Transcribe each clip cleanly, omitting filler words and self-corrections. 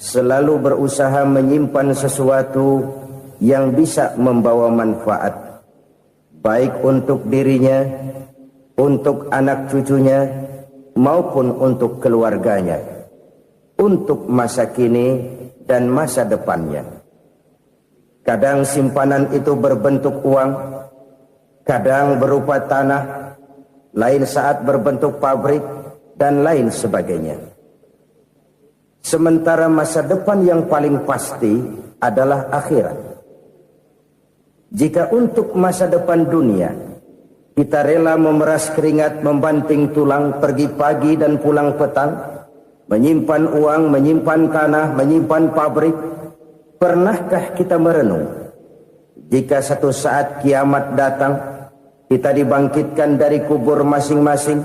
selalu berusaha menyimpan sesuatu yang bisa membawa manfaat, baik untuk dirinya, untuk anak cucunya, maupun untuk keluarganya, untuk masa kini dan masa depannya. Kadang simpanan itu berbentuk uang, kadang berupa tanah, lain saat berbentuk pabrik, dan lain sebagainya. Sementara masa depan yang paling pasti adalah akhirat. Jika untuk masa depan dunia kita rela memeras keringat, membanting tulang, pergi pagi dan pulang petang, menyimpan uang, menyimpan tanah, menyimpan pabrik, pernahkah kita merenung jika satu saat kiamat datang, kita dibangkitkan dari kubur masing-masing,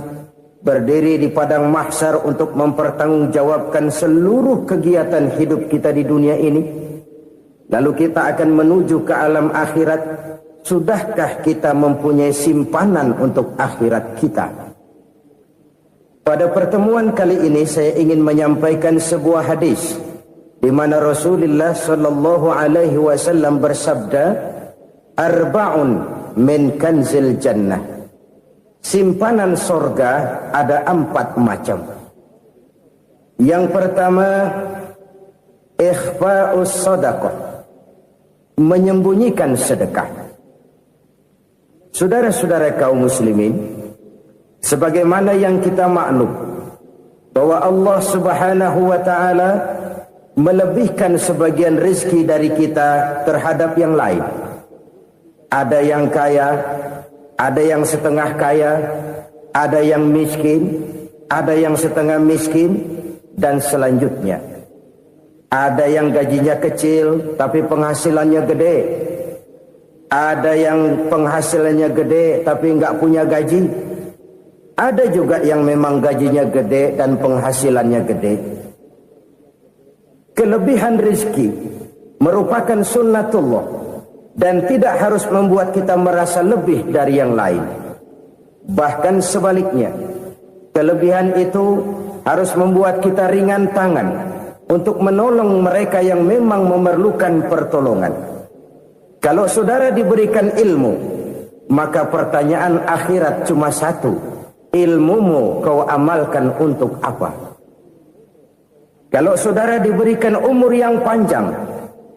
berdiri di padang mahsyar untuk mempertanggungjawabkan seluruh kegiatan hidup kita di dunia ini, lalu kita akan menuju ke alam akhirat. Sudahkah kita mempunyai simpanan untuk akhirat kita? Pada pertemuan kali ini saya ingin menyampaikan sebuah hadis di mana Rasulullah sallallahu alaihi wasallam bersabda, "Arba'un min kanzil jannah." Simpanan sorga ada 4 macam. Yang pertama, ikhfa'us sadaqah, menyembunyikan sedekah. Saudara-saudara kaum muslimin, sebagaimana yang kita maklum bahwa Allah Subhanahu wa taala melebihkan sebagian rezeki dari kita terhadap yang lain. Ada yang kaya, ada yang setengah kaya, ada yang miskin, ada yang setengah miskin, dan selanjutnya. Ada yang gajinya kecil tapi penghasilannya gede. Ada yang penghasilannya gede tapi nggak punya gaji. Ada juga yang memang gajinya gede dan penghasilannya gede. Kelebihan rezeki merupakan sunnatullah dan tidak harus membuat kita merasa lebih dari yang lain. Bahkan sebaliknya, kelebihan itu harus membuat kita ringan tangan untuk menolong mereka yang memang memerlukan pertolongan. Kalau saudara diberikan ilmu, maka pertanyaan akhirat cuma satu: ilmumu kau amalkan untuk apa? Kalau saudara diberikan umur yang panjang,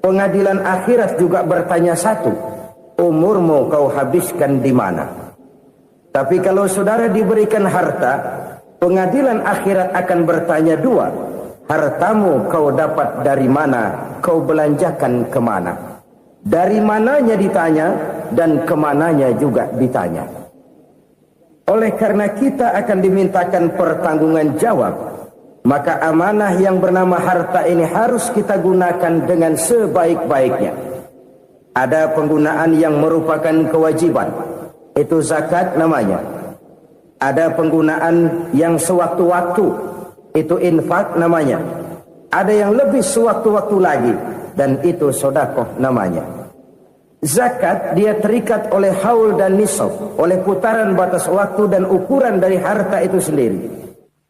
pengadilan akhirat juga bertanya satu: umurmu kau habiskan di mana? Tapi kalau saudara diberikan harta, pengadilan akhirat akan bertanya 2: hartamu kau dapat dari mana? Kau belanjakan kemana? Dari mananya ditanya, dan kemananya juga ditanya. Oleh karena kita akan dimintakan pertanggungan jawab, maka amanah yang bernama harta ini harus kita gunakan dengan sebaik-baiknya. Ada penggunaan yang merupakan kewajiban, itu zakat namanya. Ada penggunaan yang sewaktu-waktu, itu infak namanya. Ada yang lebih sewaktu-waktu lagi, dan itu sedekah namanya. Zakat dia terikat oleh haul dan nisab, oleh putaran batas waktu dan ukuran dari harta itu sendiri.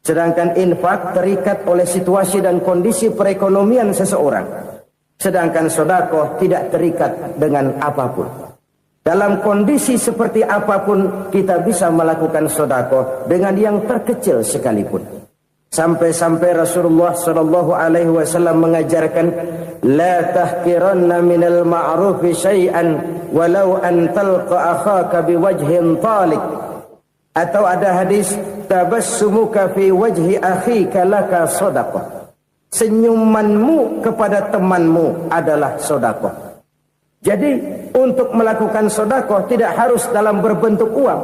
Sedangkan infak terikat oleh situasi dan kondisi perekonomian seseorang. Sedangkan sedekah tidak terikat dengan apapun. Dalam kondisi seperti apapun kita bisa melakukan sedekah dengan yang terkecil sekalipun. Sampai-sampai Rasulullah sallallahu alaihi wasallam mengajarkan, la tahqiranna minal ma'rufi syai'an walau an talqa akhaka biwajhin talik. Atau ada hadis, tabassumuka fi wajhi akhika laka shadaqah. Senyumanmu kepada temanmu adalah sedekah. Jadi untuk melakukan sedekah tidak harus dalam berbentuk uang.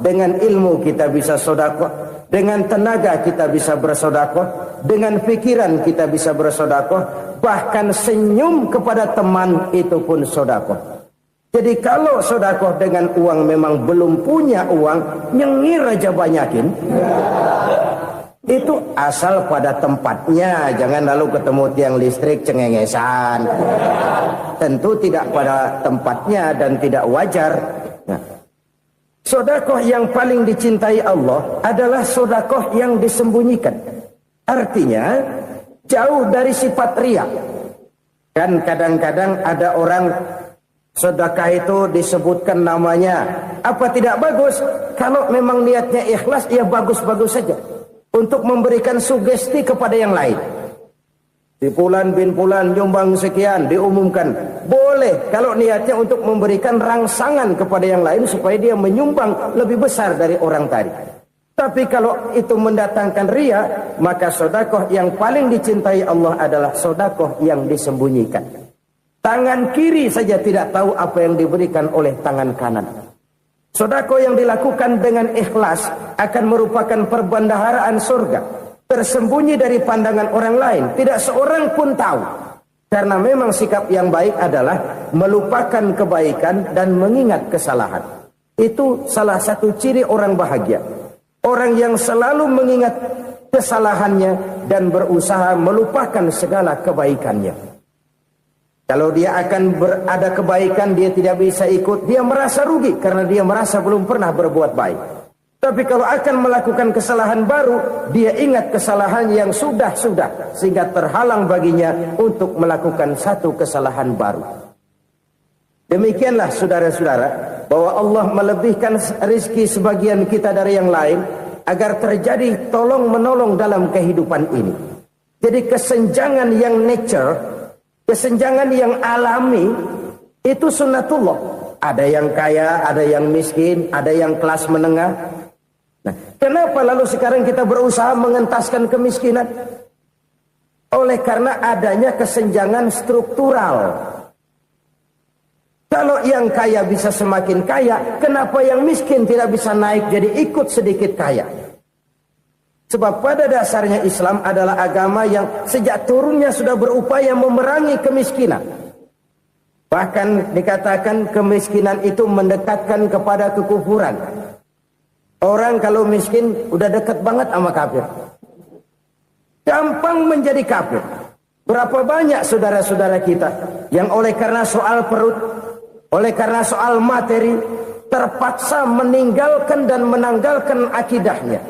Dengan ilmu kita bisa sedekah, dengan tenaga kita bisa bersedekah, dengan pikiran kita bisa bersedekah, bahkan senyum kepada teman itu pun sedekah. Jadi kalau sedekah dengan uang memang belum punya uang, nyengir aja banyakin. Itu asal pada tempatnya, jangan lalu ketemu tiang listrik cengengesan. Tentu tidak pada tempatnya dan tidak wajar. Nah, sedekah yang paling dicintai Allah adalah sedekah yang disembunyikan. Artinya, jauh dari sifat riya. Kan kadang-kadang ada orang sedekah itu disebutkan namanya. Apa tidak bagus? Kalau memang niatnya ikhlas, ya bagus-bagus saja. Untuk memberikan sugesti kepada yang lain. Si Fulan bin Fulan nyumbang sekian, diumumkan. Boleh kalau niatnya untuk memberikan rangsangan kepada yang lain supaya dia menyumbang lebih besar dari orang tadi. Tapi kalau itu mendatangkan riya, maka sedekah yang paling dicintai Allah adalah sedekah yang disembunyikan. Tangan kiri saja tidak tahu apa yang diberikan oleh tangan kanan. Sedekah yang dilakukan dengan ikhlas akan merupakan perbendaharaan surga, tersembunyi dari pandangan orang lain, tidak seorang pun tahu. Karena memang sikap yang baik adalah melupakan kebaikan dan mengingat kesalahan. Itu salah satu ciri orang bahagia. Orang yang selalu mengingat kesalahannya dan berusaha melupakan segala kebaikannya. Kalau dia akan ada kebaikan, dia tidak bisa ikut, dia merasa rugi karena dia merasa belum pernah berbuat baik. Tapi kalau akan melakukan kesalahan baru, dia ingat kesalahan yang sudah-sudah, sehingga terhalang baginya untuk melakukan satu kesalahan baru. Demikianlah saudara-saudara, bahwa Allah melebihkan rizki sebagian kita dari yang lain, agar terjadi tolong-menolong dalam kehidupan ini. Jadi kesenjangan yang nature, kesenjangan yang alami, itu sunnatullah. Ada yang kaya, ada yang miskin, ada yang kelas menengah. Nah, kenapa lalu sekarang kita berusaha mengentaskan kemiskinan? Oleh karena adanya kesenjangan struktural. Kalau yang kaya bisa semakin kaya, kenapa yang miskin tidak bisa naik jadi ikut sedikit kaya? Sebab pada dasarnya Islam adalah agama yang sejak turunnya sudah berupaya memerangi kemiskinan. Bahkan dikatakan kemiskinan itu mendekatkan kepada kekufuran. Orang kalau miskin udah dekat banget sama kafir. Gampang menjadi kafir. Berapa banyak saudara-saudara kita yang oleh karena soal perut, oleh karena soal materi, terpaksa meninggalkan dan menanggalkan akidahnya.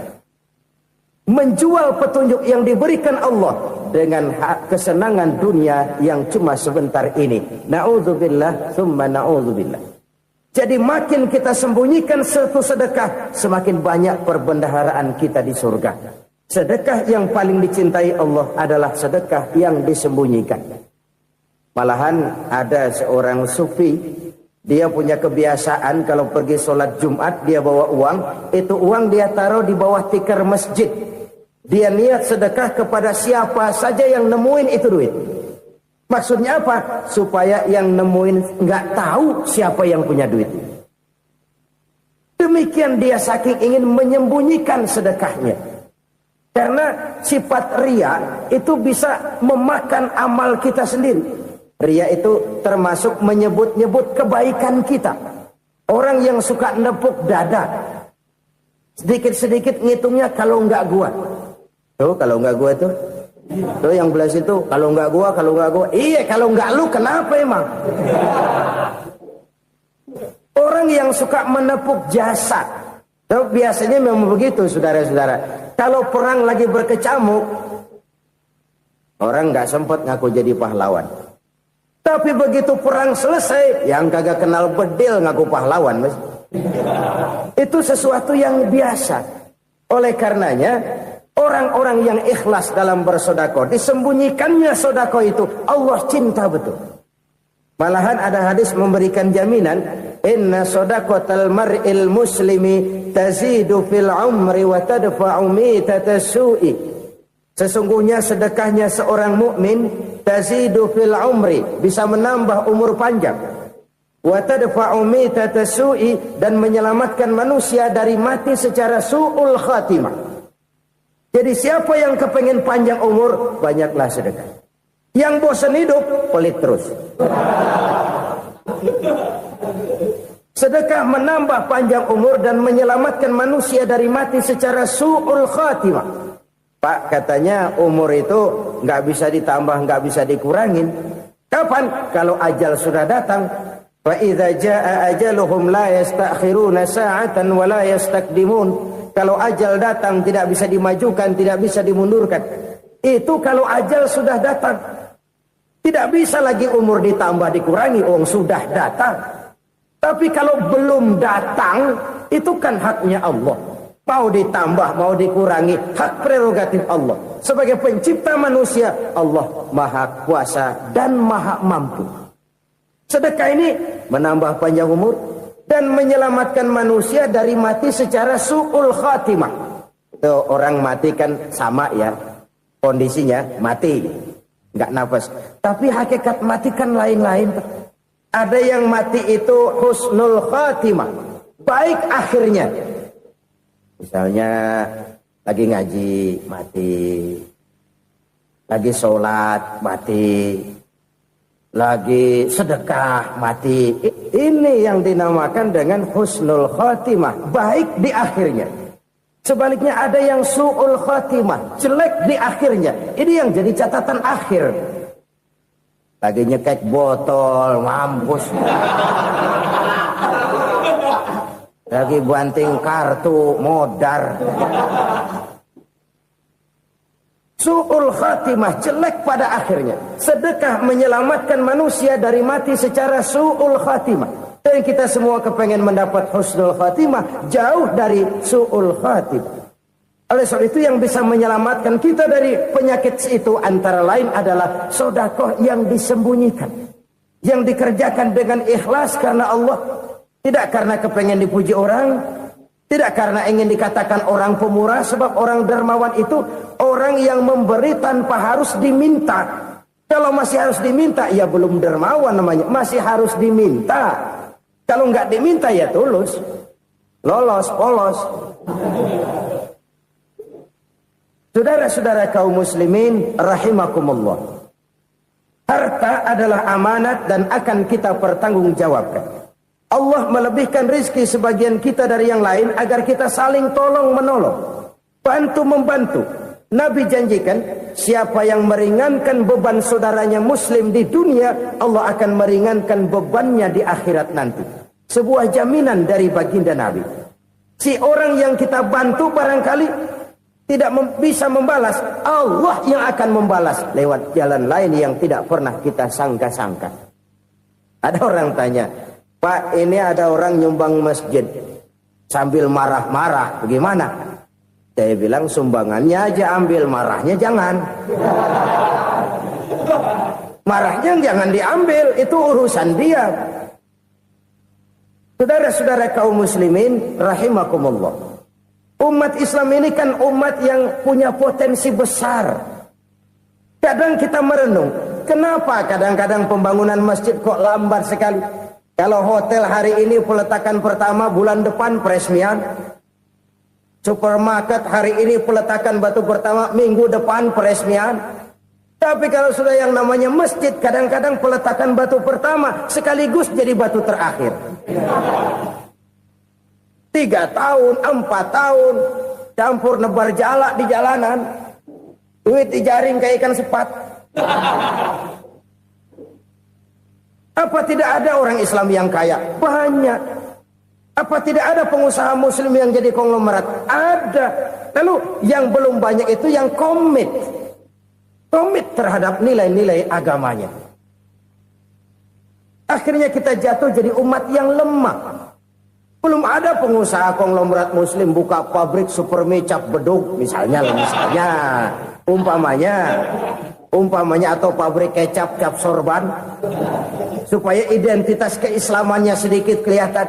Menjual petunjuk yang diberikan Allah dengan kesenangan dunia yang cuma sebentar ini. Na'udzubillah, thumma na'udzubillah. Jadi makin kita sembunyikan satu sedekah, semakin banyak perbendaharaan kita di surga. Sedekah yang paling dicintai Allah adalah sedekah yang disembunyikan. Malahan ada seorang sufi, dia punya kebiasaan kalau pergi sholat Jumat dia bawa uang, itu uang dia taruh di bawah tikar masjid. Dia niat sedekah kepada siapa saja yang nemuin itu duit. Maksudnya apa? Supaya yang nemuin nggak tahu siapa yang punya duit. Demikian dia saking ingin menyembunyikan sedekahnya. Karena sifat riya itu bisa memakan amal kita sendiri. Riya itu termasuk menyebut-nyebut kebaikan kita. Orang yang suka nepuk dada, sedikit-sedikit ngitungnya kalau nggak gua. Tuh kalau nggak gua tuh yang belah situ, kalau nggak gua. Iya kalau nggak lu kenapa emang? Orang yang suka menepuk jasad, tuh biasanya memang begitu saudara-saudara. Kalau perang lagi berkecamuk, orang nggak sempat ngaku jadi pahlawan. Tapi begitu perang selesai, yang kagak kenal bedil ngaku pahlawan, mas. Itu sesuatu yang biasa. Oleh karenanya, orang-orang yang ikhlas dalam bersedekah, disembunyikannya sedekah itu, Allah cinta betul. Malahan ada hadis memberikan jaminan, inna sedaqatal mar'il muslimi tazidu fil umri wa tadfa'u mitatas su'i. Sesungguhnya sedekahnya seorang mukmin tazidu fil umri, bisa menambah umur panjang. Wa tadfa'u mitatas su'i, dan menyelamatkan manusia dari mati secara su'ul khatimah. Jadi siapa yang kepengen panjang umur, banyaklah sedekah. Yang bosan hidup, pelit terus. Sedekah menambah panjang umur dan menyelamatkan manusia dari mati secara su'ul khatimah. Pak, katanya umur itu nggak bisa ditambah, nggak bisa dikurangin. Kapan? Kalau ajal sudah datang. Fa idza jaa ajaluhum la yastakhiruna sa'atan wa la yastakdimun. Kalau ajal datang tidak bisa dimajukan, tidak bisa dimundurkan. Itu kalau ajal sudah datang. Tidak bisa lagi umur ditambah dikurangi, sudah datang. Tapi kalau belum datang, itu kan haknya Allah. Mau ditambah, mau dikurangi, hak prerogatif Allah. Sebagai pencipta manusia, Allah maha kuasa dan maha mampu. Sedekah ini menambah panjang umur dan menyelamatkan manusia dari mati secara su'ul khatimah. Itu orang mati kan sama ya, kondisinya mati, nggak nafas. Tapi hakikat mati kan lain-lain. Ada yang mati itu husnul khatimah, baik akhirnya. Misalnya lagi ngaji mati, lagi sholat mati, lagi sedekah mati. Ini yang dinamakan dengan husnul khatimah, baik di akhirnya. Sebaliknya ada yang su'ul khatimah, jelek di akhirnya. Ini yang jadi catatan akhir. Lagi nyekek botol, mampus. Lagi banting kartu, modar. Su'ul khatimah, jelek pada akhirnya. Sedekah menyelamatkan manusia dari mati secara su'ul khatimah. Dan kita semua kepengen mendapat husnul khatimah, jauh dari su'ul khatimah. Oleh sebab itu yang bisa menyelamatkan kita dari penyakit itu antara lain adalah sedekah yang disembunyikan. Yang dikerjakan dengan ikhlas karena Allah. Tidak karena kepengen dipuji orang. Tidak karena ingin dikatakan orang pemurah. Sebab orang dermawan itu orang yang memberi tanpa harus diminta. Kalau masih harus diminta, ya belum dermawan namanya. Masih harus diminta. Kalau nggak diminta ya tulus. Lolos, polos. Saudara-saudara kaum muslimin rahimakumullah. Harta adalah amanat dan akan kita pertanggungjawabkan. Allah melebihkan rizki sebagian kita dari yang lain agar kita saling tolong menolong, bantu membantu. Nabi janjikan siapa yang meringankan beban saudaranya muslim di dunia, Allah akan meringankan bebannya di akhirat nanti. Sebuah jaminan dari baginda Nabi. Si orang yang kita bantu barangkali tidak bisa membalas, Allah yang akan membalas lewat jalan lain yang tidak pernah kita sangka-sangka. Ada orang tanya, Pak, ini ada orang nyumbang masjid sambil marah-marah, bagaimana? Saya bilang sumbangannya aja ambil, marahnya jangan. Marahnya jangan diambil, itu urusan dia. Saudara-saudara kaum muslimin rahimakumullah. Umat Islam ini kan umat yang punya potensi besar. Kadang kita merenung, kenapa kadang-kadang pembangunan masjid kok lambat sekali? Kalau hotel hari ini peletakan pertama, bulan depan peresmian. Supermarket hari ini peletakan batu pertama, minggu depan peresmian. Tapi kalau sudah yang namanya masjid, kadang-kadang peletakan batu pertama sekaligus jadi batu terakhir. 3 tahun, 4 tahun, campur nebar jalak di jalanan, duit dijaring kayak ikan sepat. Apa tidak ada orang Islam yang kaya? Banyak. Apa tidak ada pengusaha muslim yang jadi konglomerat? Ada. Lalu yang belum banyak itu yang komit terhadap nilai-nilai agamanya. Akhirnya kita jatuh jadi umat yang lemah. Belum ada pengusaha konglomerat muslim buka pabrik super mie cap beduk misalnya umpamanya atau pabrik kecap cap sorban supaya identitas keislamannya sedikit kelihatan.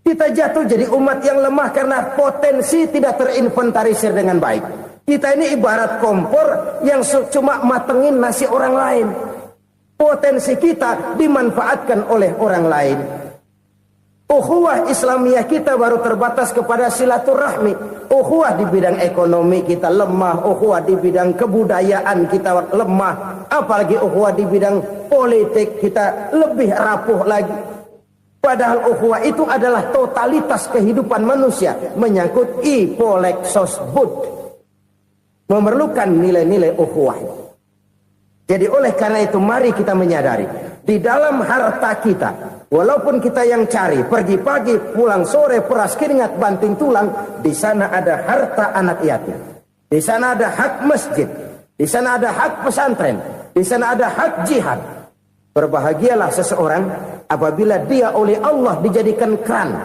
Kita jatuh jadi umat yang lemah karena potensi tidak terinventarisir dengan baik. Kita ini ibarat kompor yang cuma matengin nasi orang lain. Potensi kita dimanfaatkan oleh orang lain. Ukhuwah Islamiyah kita baru terbatas kepada silaturahmi. Ukhuwah di bidang ekonomi kita lemah. Ukhuwah di bidang kebudayaan kita lemah. Apalagi ukhuwah di bidang politik kita lebih rapuh lagi. Padahal ukhuwah itu adalah totalitas kehidupan manusia. Menyangkut ipolek sosbud. Memerlukan nilai-nilai ukhuwah. Jadi oleh karena itu mari kita menyadari. Di dalam harta kita, walaupun kita yang cari, pergi pagi, pulang sore, peras keringat, banting tulang, di sana ada harta anak yatim. Di sana ada hak masjid. Di sana ada hak pesantren, di sana ada hak jihad. Berbahagialah seseorang apabila dia oleh Allah dijadikan keran.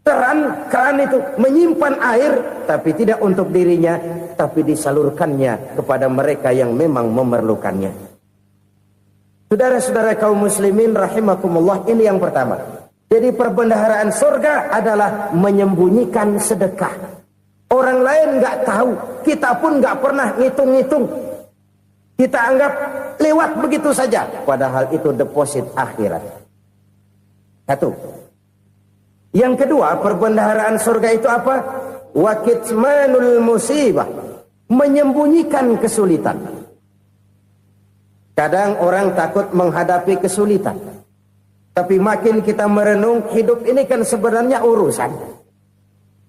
Keran itu menyimpan air, tapi tidak untuk dirinya, tapi disalurkannya kepada mereka yang memang memerlukannya. Saudara-saudara kaum muslimin rahimakumullah, ini yang pertama. Jadi perbendaharaan surga adalah menyembunyikan sedekah. Orang lain nggak tahu, kita pun nggak pernah ngitung-ngitung. Kita anggap lewat begitu saja, padahal itu deposit akhirat. Satu. Yang kedua, perbendaharaan surga itu apa? Wa kitmanul musibah, menyembunyikan kesulitan. Kadang orang takut menghadapi kesulitan, tapi makin kita merenung, hidup ini kan sebenarnya urusan.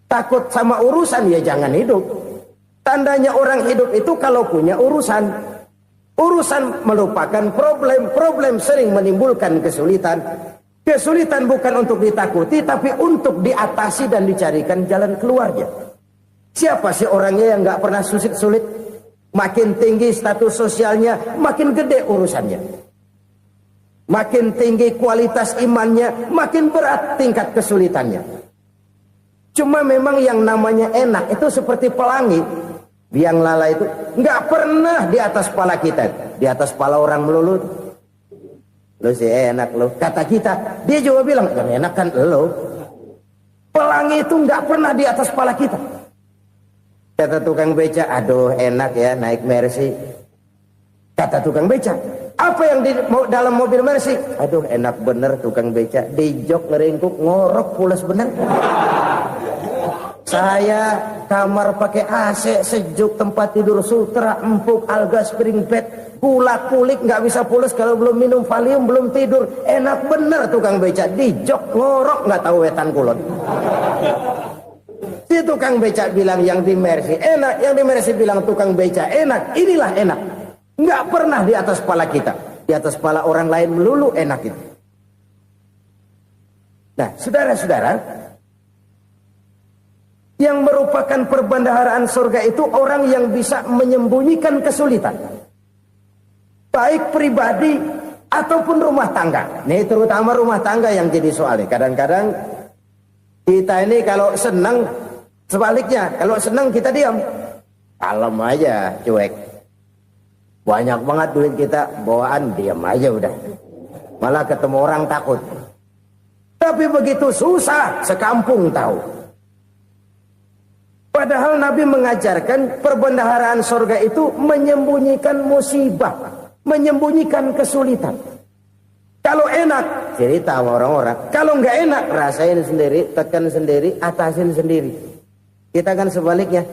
Takut sama urusan, ya jangan hidup. Tandanya orang hidup itu kalau punya urusan. Urusan melupakan problem. Problem sering menimbulkan kesulitan. Kesulitan bukan untuk ditakuti, tapi untuk diatasi dan dicarikan jalan keluarnya. Siapa sih orangnya yang gak pernah sulit-sulit? Makin tinggi status sosialnya, makin gede urusannya. Makin tinggi kualitas imannya, makin berat tingkat kesulitannya. Cuma memang yang namanya enak itu seperti pelangi. Biang lala itu nggak pernah di atas kepala kita, di atas kepala orang melulu. Lo sih enak lo, kata kita. Dia juga bilang yang enak kan lo. Pelangi itu nggak pernah di atas kepala kita. Kata tukang beca, aduh enak ya naik Mercy. Kata tukang beca, apa yang di dalam mobil Mercy? Aduh enak bener tukang beca, di jok ngeringkuk ngorok pulas bener. Saya kamar pakai AC, sejuk, tempat tidur sutra, empuk, alga, spring bed, kulak kulik, nggak bisa pulas kalau belum minum Valium, belum tidur. Enak bener tukang beca, di jok ngorok nggak tahu wetan kulon. Si tukang beca bilang yang di Mercy enak, yang di Mercy bilang tukang beca enak. Inilah enak, nggak pernah di atas kepala kita, di atas kepala orang lain melulu enak itu. Nah, saudara-saudara, yang merupakan perbendaharaan surga itu orang yang bisa menyembunyikan kesulitan, baik pribadi ataupun rumah tangga. Nih terutama rumah tangga yang jadi soalnya. Kadang-kadang kita ini kalau senang, sebaliknya kalau senang kita diam, kalem aja, cuek. Banyak banget duit kita bawaan, diam aja udah. Malah ketemu orang takut. Tapi begitu susah, sekampung tahu. Padahal Nabi mengajarkan perbendaharaan surga itu menyembunyikan musibah, menyembunyikan kesulitan. Kalau enak, cerita sama orang-orang. Kalau nggak enak, rasain sendiri, tekan sendiri, atasin sendiri. Kita kan sebaliknya,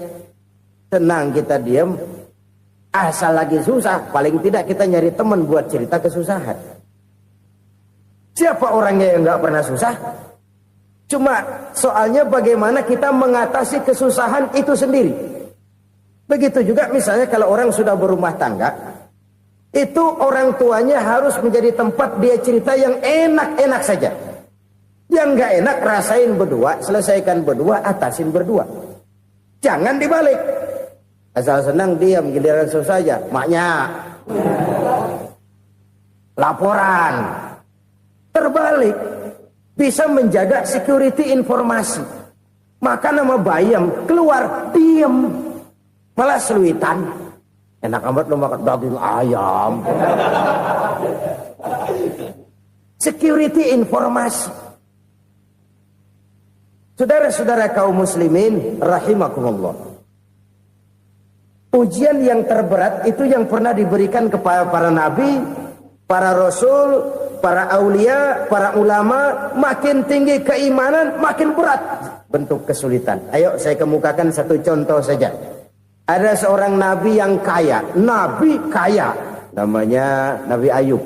tenang kita diam, asal lagi susah, paling tidak kita nyari teman buat cerita kesusahan. Siapa orangnya yang nggak pernah susah? Cuma soalnya bagaimana kita mengatasi kesusahan itu sendiri. Begitu juga misalnya kalau orang sudah berumah tangga, itu orang tuanya harus menjadi tempat dia cerita yang enak-enak saja. Yang nggak enak rasain berdua, selesaikan berdua, atasin berdua. Jangan dibalik. Asal senang diam, giliran susah saja. Maknya laporan. Terbalik. Bisa menjaga security informasi. Maka nama bayam keluar diam, malah seluitan. Enak amat lo makan daging ayam. Security informasi. Saudara-saudara kaum muslimin rahimakumullah. Ujian yang terberat itu yang pernah diberikan kepada para nabi, para rasul, para aulia, para ulama. Makin tinggi keimanan, makin berat bentuk kesulitan. Ayo saya kemukakan satu contoh saja. Ada seorang nabi yang kaya, nabi kaya, namanya Nabi Ayub.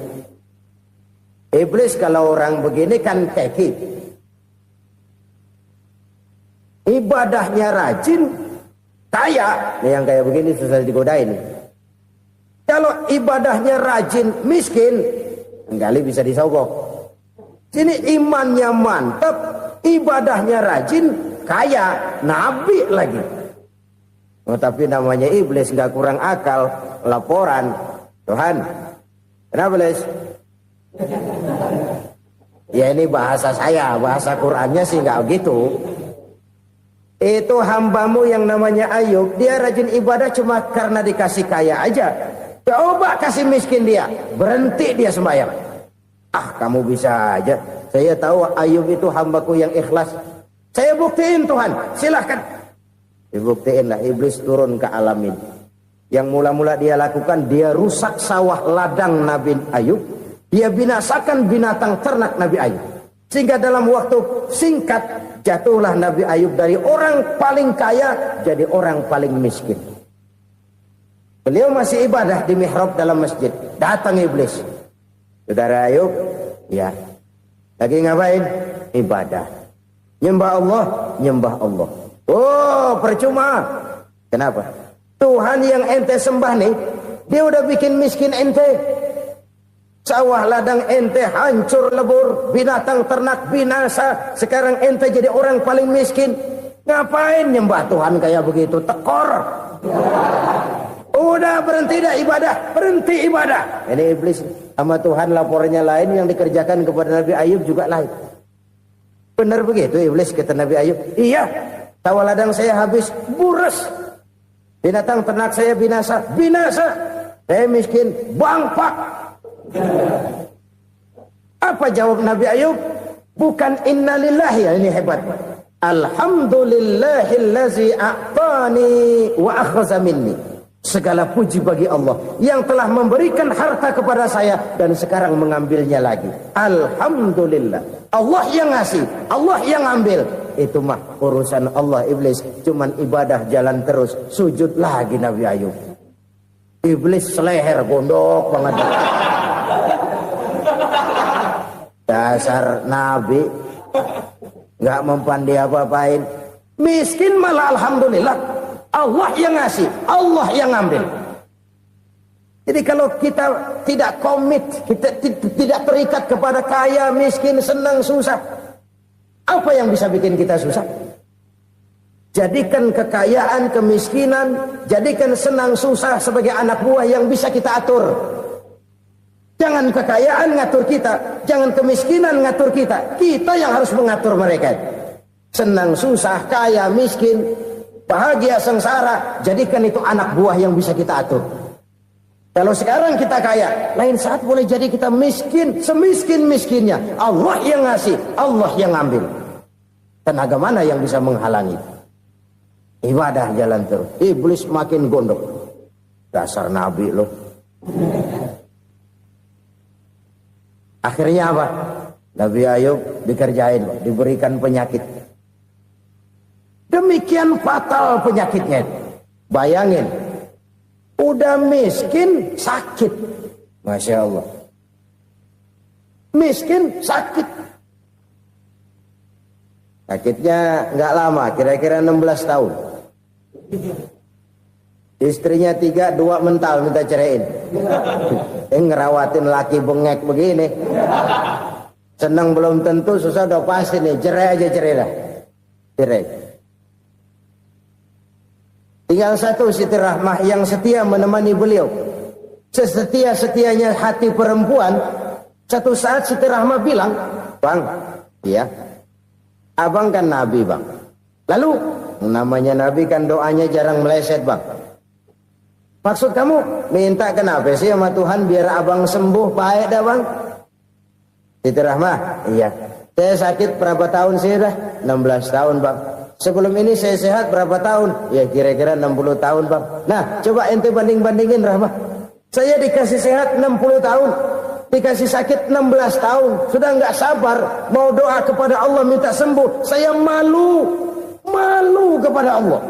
Iblis kalau orang begini kan keki, ibadahnya rajin, kaya. Nih yang kayak begini susah digodain. Kalau ibadahnya rajin, miskin, kali bisa disogok. Sini imannya mantap, ibadahnya rajin, kaya, nabi lagi. Tapi namanya iblis, nggak kurang akal. Laporan, Tuhan, kenapa Les? Ya ini bahasa saya, bahasa Qur'annya sih nggak gitu. Itu hambamu yang namanya Ayub, dia rajin ibadah cuma karena dikasih kaya aja. Coba kasih miskin dia, berhenti dia sembahyang. Ah, kamu bisa aja. Saya tahu Ayub itu hambaku yang ikhlas. Saya buktiin Tuhan, silahkan. Dibuktiin lah, iblis turun ke alam ini. Yang mula-mula dia lakukan, dia rusak sawah ladang Nabi Ayub. Dia binasakan binatang ternak Nabi Ayub. Sehingga dalam waktu singkat, jatuhlah Nabi Ayub dari orang paling kaya, jadi orang paling miskin. Beliau masih ibadah di mihrab dalam masjid. Datang iblis. Saudara Ayub, ya, lagi ngapain? Ibadah. Nyembah Allah, nyembah Allah. Oh, percuma. Kenapa? Tuhan yang ente sembah nih, dia udah bikin miskin ente. Sawah ladang ente hancur lebur, binatang ternak binasa. Sekarang ente jadi orang paling miskin. Ngapain nyembah Tuhan kayak begitu? Tekor. Udah berhenti dah ibadah, berhenti ibadah. Ini iblis sama Tuhan laporannya lain, yang dikerjakan kepada Nabi Ayub juga lain. Benar begitu iblis, kata Nabi Ayub. Iya, sawah ladang saya habis, buras. Binatang ternak saya binasa, binasa. Saya miskin, bangpak. Apa jawab Nabi Ayub? Bukan innalillahi, ya, ini hebat. Alhamdulillahillazi a'tani wa akhadha minni. Segala puji bagi Allah yang telah memberikan harta kepada saya dan sekarang mengambilnya lagi. Alhamdulillah. Allah yang ngasih, Allah yang ambil. Itu mah urusan Allah. Iblis cuman ibadah jalan terus, sujud lagi Nabi Ayub. Iblis seleher gondok banget. Dasar Nabi nggak mempan dia apa-apain. Miskin malah alhamdulillah. Allah yang ngasih, Allah yang ambil. Jadi kalau kita tidak komit, kita tidak terikat kepada kaya, miskin, senang, susah, apa yang bisa bikin kita susah? Jadikan kekayaan, kemiskinan, jadikan senang, susah sebagai anak buah yang bisa kita atur. Jangan kekayaan ngatur kita, jangan kemiskinan ngatur kita. Kita yang harus mengatur mereka. Senang, susah, kaya, miskin, bahagia, sengsara, jadikan itu anak buah yang bisa kita atur. Kalau sekarang kita kaya, lain saat boleh jadi kita miskin, semiskin-miskinnya. Allah yang ngasih, Allah yang ambil. Tenaga mana yang bisa menghalangi? Ibadah jalan terus. Iblis makin gondok. Dasar Nabi loh. Akhirnya apa? Nabi Ayub dikerjain, diberikan penyakit. Demikian fatal penyakitnya. Bayangin, udah miskin sakit. Masya Allah. Miskin sakit. Sakitnya nggak lama, kira-kira 16 tahun. Istrinya 3, 2 mental minta ceraiin. Ngerawatin laki bengek begini. Senang belum tentu, susah udah pasti nih. Cerai aja, cerai lah. Cerai. Tinggal satu Siti Rahmah yang setia menemani beliau. Sesetia-setianya hati perempuan. Satu saat Siti Rahmah bilang, "Bang, iya, abang kan Nabi, Bang. Lalu, namanya Nabi kan doanya jarang meleset, Bang. Maksud kamu minta kenapa sih sama Tuhan biar abang sembuh baik dah, Bang?" Siti Rahmah, iya. Saya sakit berapa tahun sih dah? 16 tahun, Bang. Sebelum ini saya sehat berapa tahun? Ya kira-kira 60 tahun, Bang. Nah, coba ente banding-bandingin, Rahmah. Saya dikasih sehat 60 tahun, dikasih sakit 16 tahun. Sudah nggak sabar mau doa kepada Allah minta sembuh. Saya malu kepada Allah.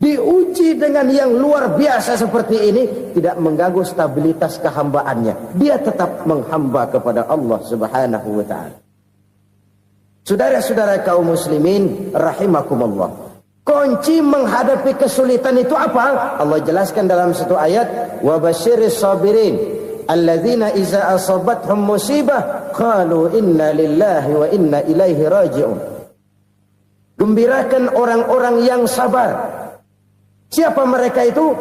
Diuji dengan yang luar biasa seperti ini, tidak mengganggu stabilitas kehambaannya. Dia tetap menghamba kepada Allah Subhanahu wa ta'ala. Saudara-saudara kaum muslimin rahimakumullah. Kunci menghadapi kesulitan itu apa? Allah jelaskan dalam satu ayat, wa basyiris sabirin alladzina iza asabathum musibah qalu inna lillahi wa inna ilaihi raji'un. Gembirakan orang-orang yang sabar Siapa mereka itu?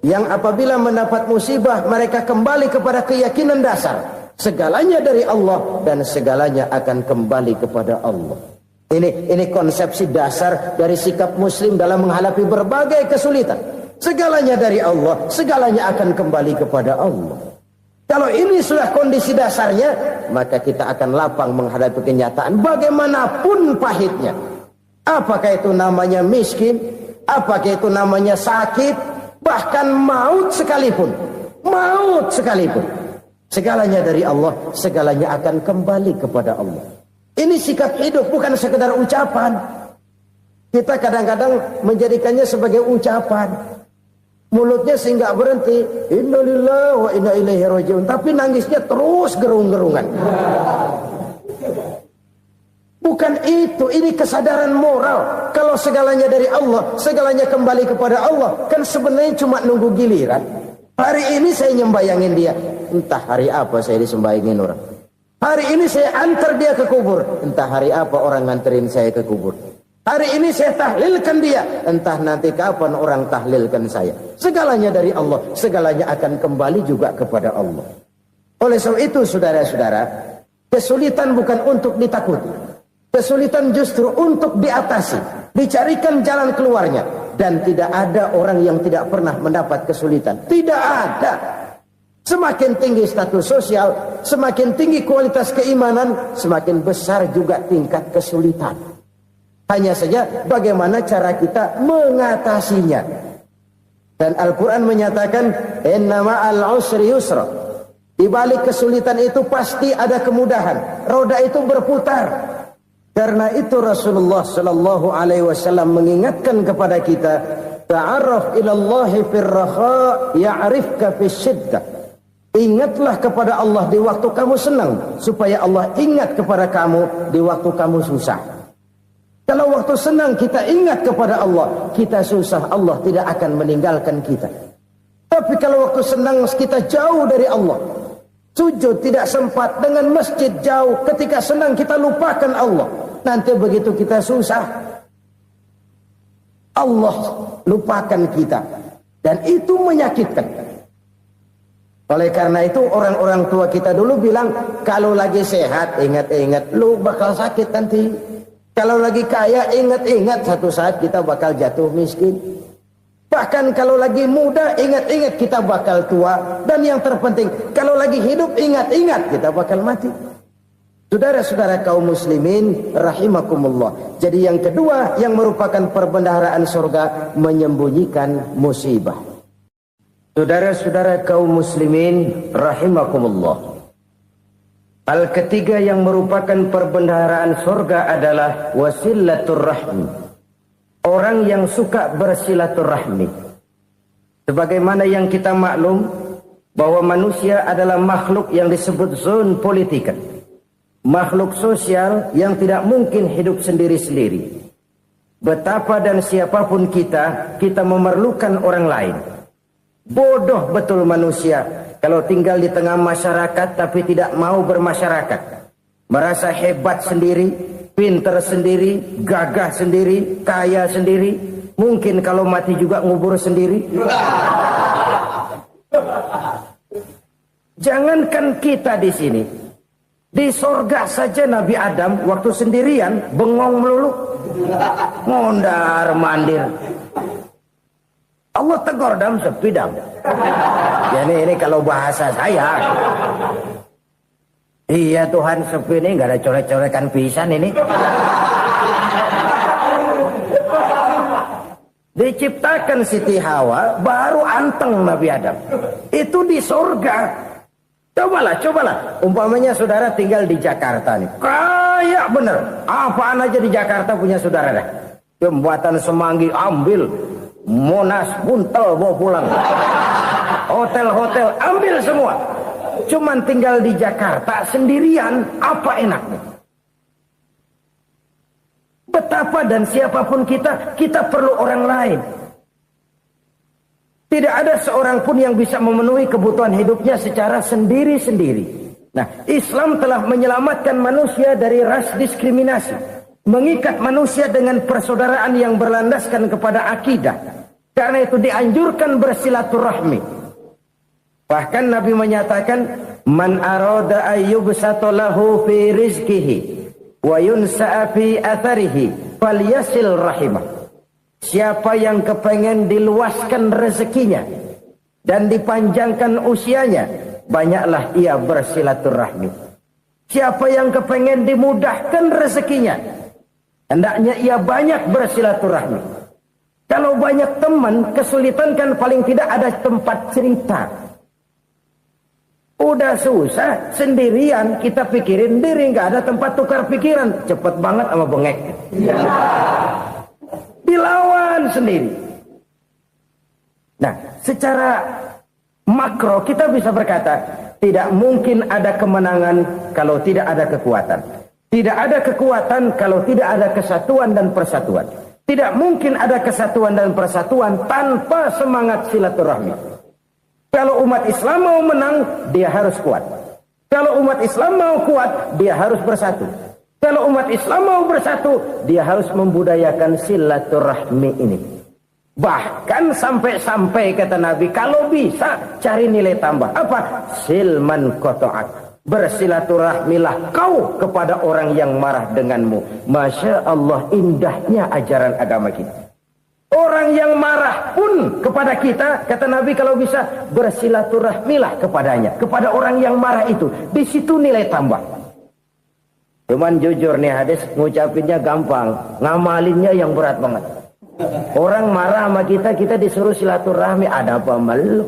Yang apabila mendapat musibah mereka kembali kepada keyakinan dasar, segalanya dari Allah dan segalanya akan kembali kepada Allah. Ini konsepsi dasar dari sikap muslim dalam menghadapi berbagai kesulitan. Segalanya dari Allah, segalanya akan kembali kepada Allah. Kalau ini sudah kondisi dasarnya, maka kita akan lapang menghadapi kenyataan bagaimanapun pahitnya. Apakah itu namanya miskin, apakah itu namanya sakit, bahkan maut sekalipun. Maut sekalipun. Segalanya dari Allah, segalanya akan kembali kepada Allah. Ini sikap hidup, bukan sekedar ucapan. Kita kadang-kadang menjadikannya sebagai ucapan. Mulutnya sehingga berhenti, innalillahi wa inna ilaihi rajiun, tapi nangisnya terus gerung-gerungan. Bukan itu, ini kesadaran moral. Kalau segalanya dari Allah, segalanya kembali kepada Allah, kan sebenarnya cuma nunggu giliran. Hari ini saya nyembayangin dia, entah hari apa saya disembayangin orang. Hari ini saya antar dia ke kubur, entah hari apa orang nganterin saya ke kubur. Hari ini saya tahlilkan dia, entah nanti kapan orang tahlilkan saya. Segalanya dari Allah, segalanya akan kembali juga kepada Allah. Oleh sebab itu saudara-saudara, kesulitan bukan untuk ditakuti. Kesulitan justru untuk diatasi, dicarikan jalan keluarnya. Dan tidak ada orang yang tidak pernah mendapat kesulitan. Tidak ada. Semakin tinggi status sosial, semakin tinggi kualitas keimanan, semakin besar juga tingkat kesulitan. Hanya saja bagaimana cara kita mengatasinya. Dan Al-Quran menyatakan, inna ma'al usri yusra. Di balik kesulitan itu pasti ada kemudahan. Roda itu berputar. Karena itu Rasulullah sallallahu alaihi wasallam mengingatkan kepada kita, ta'arraf ilallahi fir raha ya'rifka fis syiddah. Ingatlah kepada Allah di waktu kamu senang, supaya Allah ingat kepada kamu di waktu kamu susah. Kalau waktu senang kita ingat kepada Allah, kita susah, Allah tidak akan meninggalkan kita. Tapi kalau waktu senang kita jauh dari Allah, sujud tidak sempat, dengan masjid jauh, ketika senang kita lupakan Allah. Nanti begitu kita susah, Allah lupakan kita. Dan itu menyakitkan. Oleh karena itu orang-orang tua kita dulu bilang, kalau lagi sehat ingat-ingat lu bakal sakit nanti. Kalau lagi kaya ingat-ingat satu saat kita bakal jatuh miskin. Bahkan kalau lagi muda ingat-ingat kita bakal tua. Dan yang terpenting, kalau lagi hidup ingat-ingat kita bakal mati. Saudara-saudara kaum muslimin rahimakumullah. Jadi yang kedua yang merupakan perbendaharaan surga, menyembunyikan musibah. Saudara-saudara kaum muslimin rahimakumullah. Hal ketiga yang merupakan perbendaharaan surga adalah wasilatur rahmi. Orang yang suka bersilaturahmi. Sebagaimana yang kita maklum bahwa manusia adalah makhluk yang disebut zon politika. Makhluk sosial yang tidak mungkin hidup sendiri-sendiri. Betapa dan siapapun kita memerlukan orang lain. Bodoh betul manusia kalau tinggal di tengah masyarakat tapi tidak mau bermasyarakat. Merasa hebat sendiri, pinter sendiri, gagah sendiri, kaya sendiri. Mungkin kalau mati juga ngubur sendiri. Jangankan kita di sini. Di sorga saja Nabi Adam waktu sendirian bengong melulu, mondar mandir. Allah tegur dam sepi dam. Jadi ini kalau bahasa saya, iya Tuhan sepi ini nggak ada coret-coretan pisan ini. Diciptakan Siti Hawa baru anteng Nabi Adam. Itu di sorga. Cobalah. Umpamanya saudara tinggal di Jakarta nih. Kayak bener. Apaan aja di Jakarta punya saudara dah. Jembatan Semanggi ambil. Monas, Buntel bawa pulang. Hotel-hotel ambil semua. Cuman tinggal di Jakarta sendirian. Apa enaknya? Betapa dan siapapun kita perlu orang lain. Tidak ada seorang pun yang bisa memenuhi kebutuhan hidupnya secara sendiri-sendiri. Nah, Islam telah menyelamatkan manusia dari ras diskriminasi. Mengikat manusia dengan persaudaraan yang berlandaskan kepada akidah. Karena itu dianjurkan bersilaturahmi. Bahkan Nabi menyatakan, man arada ayyubsata lahu fi rizqihi wa yunsa'a fi atharihi falyasil rahimah. Siapa yang kepengen diluaskan rezekinya dan dipanjangkan usianya, banyaklah ia bersilaturahmi. Siapa yang kepengen dimudahkan rezekinya, hendaknya ia banyak bersilaturahmi. Kalau banyak teman, kesulitan kan paling tidak ada tempat cerita. Udah susah, sendirian kita pikirin diri, nggak ada tempat tukar pikiran. Cepet banget sama bengek. Dilawan sendiri. Nah, secara makro kita bisa berkata, tidak mungkin ada kemenangan kalau tidak ada kekuatan. Tidak ada kekuatan kalau tidak ada kesatuan dan persatuan. Tidak mungkin ada kesatuan dan persatuan tanpa semangat silaturahmi. Kalau umat Islam mau menang, dia harus kuat. Kalau umat Islam mau kuat, dia harus bersatu. Kalau umat Islam mau bersatu, dia harus membudayakan silaturahmi ini. Bahkan sampai-sampai kata Nabi, kalau bisa cari nilai tambah. Apa? Silman qata'ak. Bersilaturahmilah kau kepada orang yang marah denganmu. Masya Allah, indahnya ajaran agama kita. Orang yang marah pun kepada kita, kata Nabi, kalau bisa bersilaturahmilah kepadanya. Kepada orang yang marah itu. Di situ nilai tambah. Cuman jujur nih hadis, ngucapinnya gampang, ngamalinnya yang berat banget. Orang marah sama kita, kita disuruh silaturahmi, ada apa malu?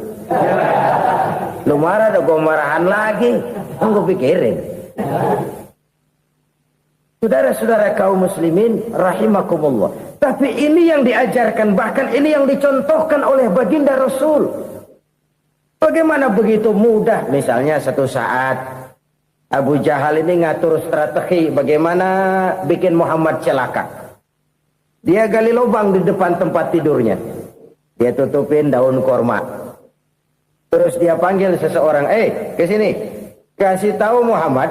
Lu marah, ada gue marahan lagi. Gue pikirin. Saudara-saudara kaum muslimin rahimakumullah. Tapi ini yang diajarkan, bahkan ini yang dicontohkan oleh baginda Rasul. Bagaimana begitu mudah? Misalnya satu saat Abu Jahal ini ngatur strategi bagaimana bikin Muhammad celaka. Dia gali lubang di depan tempat tidurnya. Dia tutupin daun korma. Terus dia panggil seseorang, ke sini. Kasih tahu Muhammad,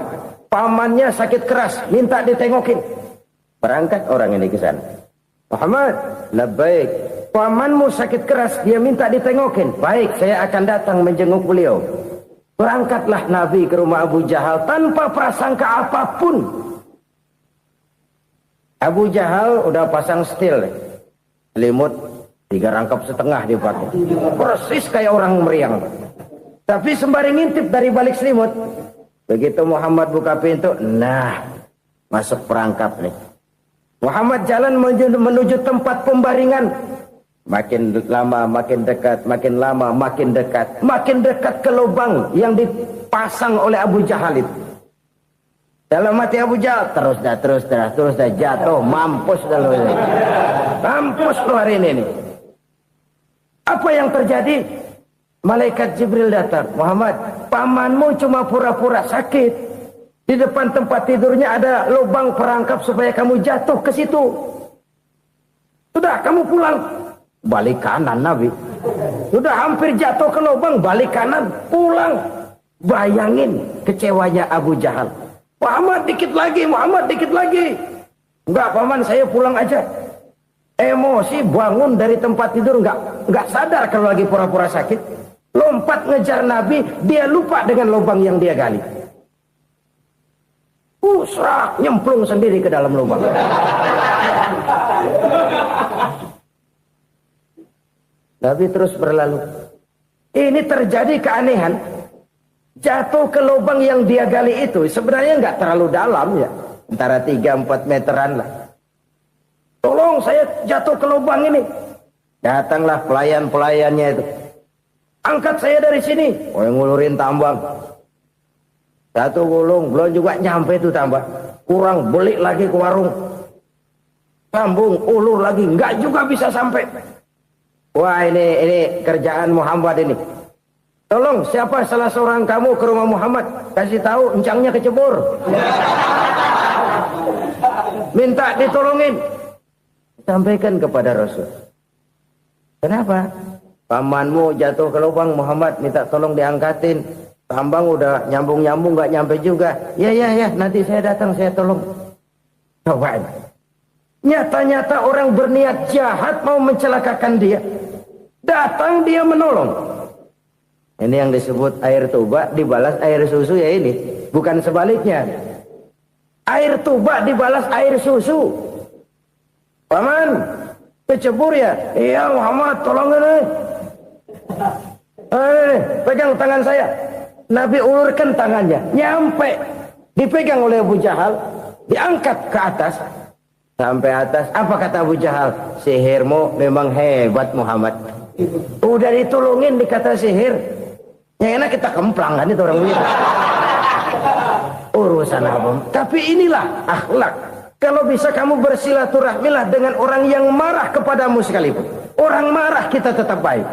pamannya sakit keras, minta ditengokin. Berangkat orang ini ke sana. Muhammad, labbaik. Pamanmu sakit keras, dia minta ditengokin. Baik, saya akan datang menjenguk beliau. Berangkatlah Nabi ke rumah Abu Jahal tanpa prasangka apapun. Abu Jahal udah pasang setil, selimut 3 rangkap setengah dipakai, persis kayak orang meriang. Tapi sembari ngintip dari balik selimut, begitu Muhammad buka pintu, nah masuk perangkap nih. Muhammad jalan menuju tempat pembaringan. Makin lama makin dekat, makin lama makin dekat, makin dekat ke lubang yang dipasang oleh Abu Jahal itu. Dalam hati Abu Jahal, terus dah jatuh, mampus dah lu ini. Mampus lu hari ini nih. Apa yang terjadi? Malaikat Jibril datang. Muhammad, pamanmu cuma pura-pura sakit. Di depan tempat tidurnya ada lubang perangkap supaya kamu jatuh ke situ. Sudah, kamu pulang. Balik kanan Nabi. Sudah hampir jatuh ke lubang, balik kanan, pulang. Bayangin kecewanya Abu Jahal. Muhammad dikit lagi, Muhammad dikit lagi. Enggak paman, saya pulang aja. Emosi bangun dari tempat tidur, enggak sadar kalau lagi pura-pura sakit. Lompat ngejar Nabi, dia lupa dengan lubang yang dia gali. Serak, nyemplung sendiri ke dalam lubang. Nabi terus berlalu. Ini terjadi keanehan. Jatuh ke lubang yang dia gali itu sebenarnya nggak terlalu dalam ya, antara 3-4 meteran lah. Tolong saya jatuh ke lubang ini. Datanglah pelayan-pelayannya itu. Angkat saya dari sini. Yang ngulurin tambang. Satu gulung, belum juga nyampe itu tambang. Kurang, beli lagi ke warung. Sambung, ulur lagi, nggak juga bisa sampai. Wah ini kerjaan Muhammad ini. Tolong siapa salah seorang kamu ke rumah Muhammad, kasih tahu encangnya kecebur. Minta ditolongin. Sampaikan kepada Rasul. Kenapa? Pamanmu jatuh ke lubang, Muhammad minta tolong diangkatin. Tambang udah nyambung-nyambung nggak nyampe juga. Ya nanti saya datang saya tolong. Coba. Nyata-nyata orang berniat jahat mau mencelakakan dia. Datang dia menolong. Ini yang disebut air tuba dibalas air susu ya ini. Bukan sebaliknya. Air tuba dibalas air susu. Paman, kecebur ya? Iya Muhammad, tolong ini. Pegang tangan saya. Nabi ulurkan tangannya. Nyampe. Dipegang oleh Abu Jahal. Diangkat ke atas. Sampai atas. Apa kata Abu Jahal? Sihirmu memang hebat Muhammad. Udah ditolongin dikata sihir. Yang enak kita kemplang kan itu orang begitu. Urusan apa? Tapi inilah akhlak. Kalau bisa kamu bersilaturahmilah dengan orang yang marah kepadamu sekalipun. Orang marah kita tetap baik.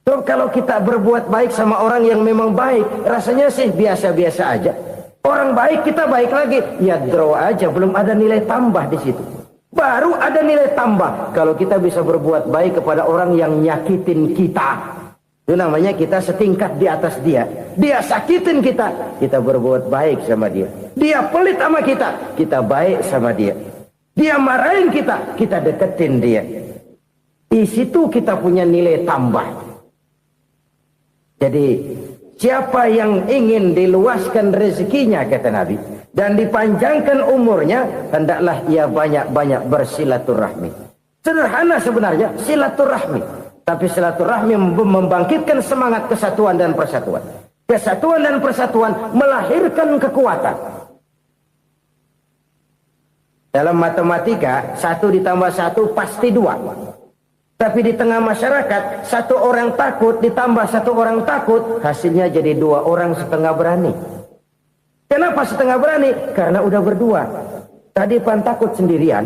So, kalau kita berbuat baik sama orang yang memang baik, rasanya sih biasa-biasa aja. Orang baik kita baik lagi, ya draw aja, belum ada nilai tambah di situ. Baru ada nilai tambah kalau kita bisa berbuat baik kepada orang yang nyakitin kita. Itu namanya kita setingkat di atas dia. Dia sakitin kita, kita berbuat baik sama dia. Dia pelit sama kita, kita baik sama dia. Dia marahin kita, kita deketin dia. Di situ kita punya nilai tambah. Jadi siapa yang ingin diluaskan rezekinya kata Nabi dan dipanjangkan umurnya, hendaklah ia banyak-banyak bersilaturahmi. Sederhana sebenarnya silaturahmi, tapi silaturahmi membangkitkan semangat kesatuan dan persatuan. Kesatuan dan persatuan melahirkan kekuatan. Dalam matematika 1 ditambah 1 pasti 2. Tapi di tengah masyarakat 1 orang takut ditambah 1 orang takut, hasilnya jadi 2 orang setengah berani. Kenapa setengah berani? Karena udah berdua. Tadi pan takut sendirian.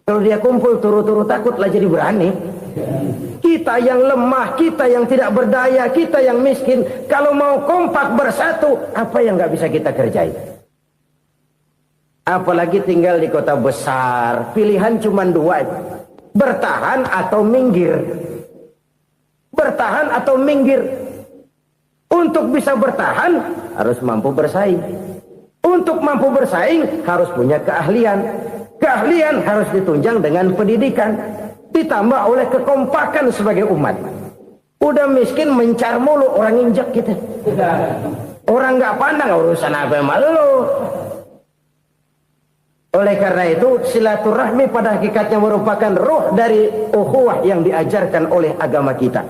Kalau dia kumpul turu-turu takutlah jadi berani. Kita yang lemah, kita yang tidak berdaya, kita yang miskin, kalau mau kompak bersatu, apa yang nggak bisa kita kerjain? Apalagi tinggal di kota besar, pilihan cuma 2. Bertahan atau minggir. Bertahan atau minggir. Untuk bisa bertahan harus mampu bersaing. Untuk mampu bersaing harus punya keahlian. Keahlian harus ditunjang dengan pendidikan. Ditambah oleh kekompakan sebagai umat. Udah miskin mencar mulu, orang injak kita. Orang nggak pandang urusan apa malu. Oleh karena itu silaturahmi pada hakikatnya merupakan ruh dari ukhuwah yang diajarkan oleh agama kita.